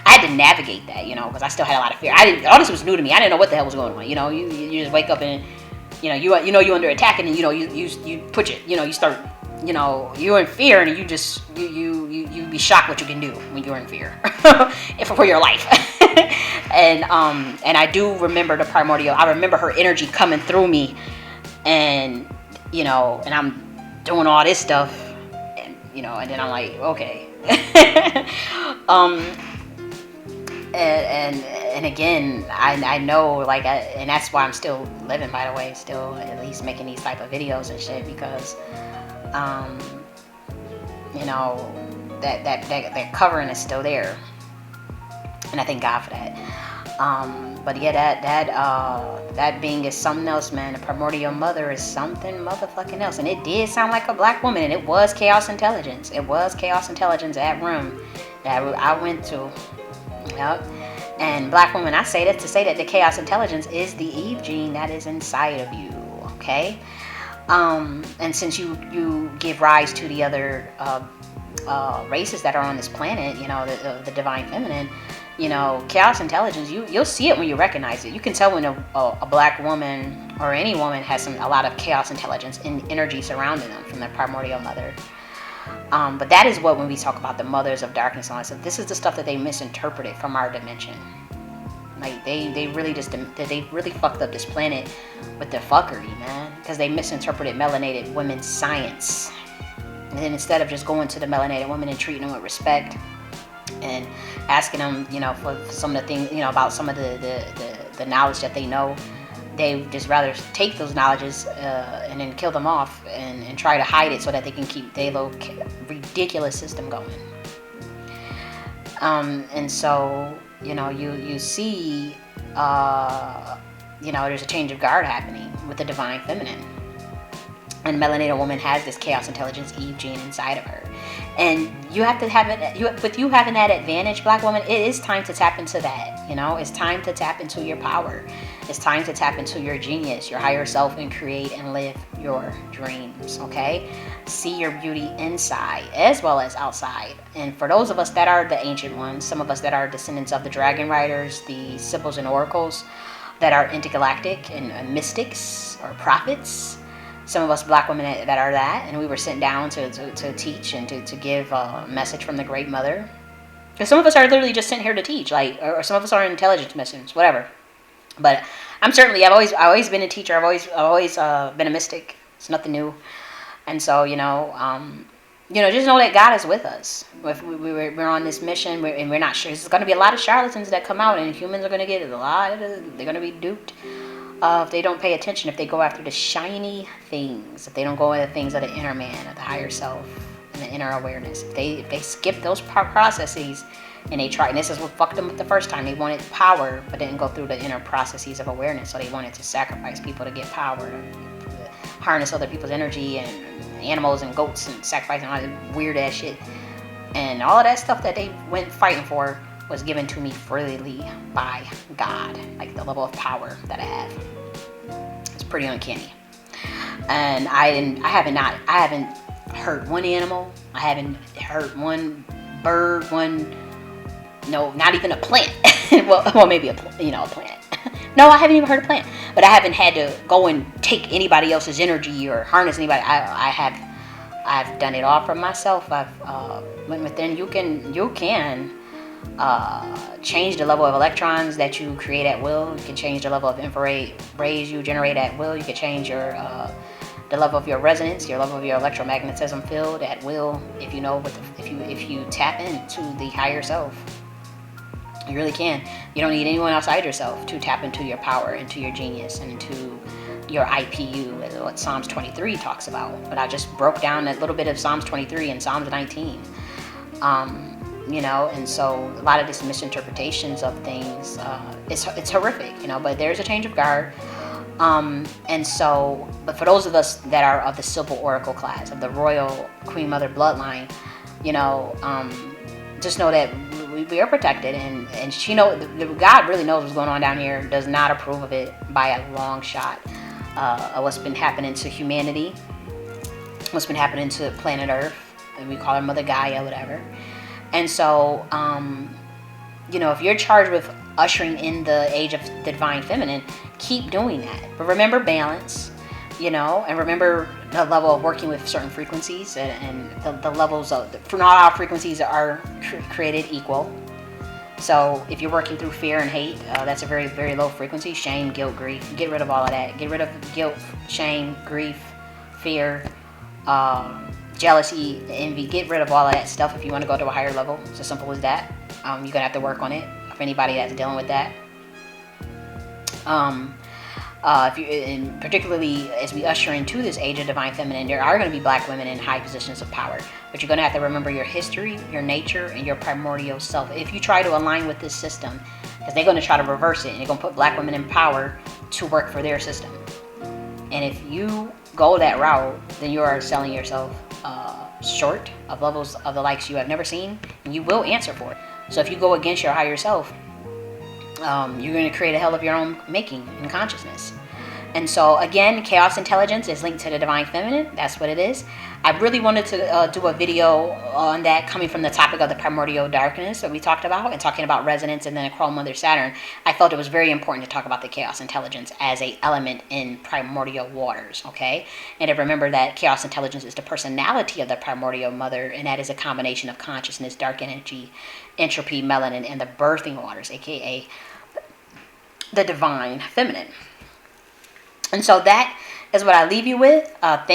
had to navigate that, because I still had a lot of fear. All this was new to me. I didn't know what the hell was going on. You just wake up and you're under attack, and then you put it. You start. You're in fear, and you be shocked what you can do when you're in fear, for your life. And I do remember the primordial. I remember her energy coming through me. And and I'm doing all this stuff, and and then I'm like, okay. And again, I know, like, and that's why I'm still living, by the way, still at least making these type of videos and shit, because that covering is still there, and I thank God for that. But yeah, that being is something else, man. The primordial mother is something motherfucking else. And it did sound like a black woman, and it was chaos intelligence. It was chaos intelligence, that room that I went to. Yep. And black woman, I say that to say that the chaos intelligence is the Eve gene that is inside of you. Okay. And since you give rise to the other races that are on this planet, the divine feminine, chaos intelligence, you'll see it when you recognize it. You can tell when a black woman or any woman has a lot of chaos intelligence and energy surrounding them from their primordial mother. But that is what, when we talk about the mothers of darkness and all that stuff, this is the stuff that they misinterpreted from our dimension. Like they really fucked up this planet with their fuckery, man, because they misinterpreted melanated women's science. And then instead of just going to the melanated women and treating them with respect and asking them, for some of the things, about some of the knowledge that they know, they just rather take those knowledges and then kill them off and try to hide it so that they can keep their little ridiculous system going. And so, you see, there's a change of guard happening with the divine feminine. And melanated woman has this chaos intelligence Eve gene inside of her. And you have to have it, with you having that advantage, black woman, it is time to tap into that. It's time to tap into your power. It's time to tap into your genius, your higher self, and create and live your dreams, okay? See your beauty inside as well as outside. And for those of us that are the ancient ones, some of us that are descendants of the dragon riders, the sibyls and oracles, that are intergalactic and mystics or prophets, some of us black women that are that, and we were sent down to teach and to give a message from the Great Mother. Because some of us are literally just sent here to teach, or some of us are intelligence messengers, whatever. But I've always been a teacher. I've always been a mystic. It's nothing new. And so, just know that God is with us. If we're on this mission, and we're not sure. There's going to be a lot of charlatans that come out, and humans are going to get they're going to be duped. If they don't pay attention, if they go after the shiny things, if they don't go after the things of the inner man, of the higher self, and the inner awareness, if they skip those processes and they try, and this is what fucked them up the first time. They wanted power, but didn't go through the inner processes of awareness, so they wanted to sacrifice people to get power, harness other people's energy and animals and goats and sacrificing all that weird ass shit. And all of that stuff that they went fighting for was given to me freely by God, like the level of power that I have. It's pretty uncanny. And I haven't hurt one animal. I haven't hurt one bird, not even a plant. well, maybe a plant. No, I haven't even hurt a plant. But I haven't had to go and take anybody else's energy or harness anybody. I've done it all for myself. I've went within. You can change the level of electrons that you create at will. You can change the level of infrared rays you generate at will. You can change the level of your resonance, your level of your electromagnetism field at will. If you tap into the higher self, you really can. You don't need anyone outside yourself to tap into your power, into your genius, and into your IPU, is what Psalms 23 talks about. But I just broke down a little bit of Psalms 23 and Psalms 19. And so a lot of these misinterpretations of things, it's horrific, but there's a change of guard. But for those of us that are of the Sybil Oracle class, of the Royal Queen Mother bloodline, just know that we are protected, and God really knows what's going on down here, does not approve of it by a long shot, of what's been happening to humanity, what's been happening to planet Earth, and we call her Mother Gaia, whatever. And so, if you're charged with ushering in the age of the divine feminine, keep doing that. But remember balance, and remember the level of working with certain frequencies, and the levels of, for not all frequencies are created equal. So if you're working through fear and hate, that's a very, very low frequency. Shame, guilt, grief. Get rid of all of that. Get rid of guilt, shame, grief, fear, jealousy, envy. Get rid of all of that stuff if you want to go to a higher level. It's as simple as that. You're going to have to work on it for anybody that's dealing with that. And particularly as we usher into this age of divine feminine, there are going to be black women in high positions of power. But you're going to have to remember your history, your nature, and your primordial self. If you try to align with this system, because they're going to try to reverse it, and they're going to put black women in power to work for their system. And if you go that route, then you are selling yourself short of levels of the likes you have never seen, and you will answer for it. So if you go against your higher self, you're going to create a hell of your own making in consciousness. And so again, chaos intelligence is linked to the divine feminine. That's what it is. I really wanted to do a video on that, coming from the topic of the primordial darkness that we talked about, and talking about resonance and then a Chrome Mother Saturn. I felt it was very important to talk about the chaos intelligence as a element in primordial waters, okay? And to remember that chaos intelligence is the personality of the primordial mother, and that is a combination of consciousness, dark energy, entropy, melanin, and the birthing waters, aka the divine feminine. And so that is what I leave you with. Thank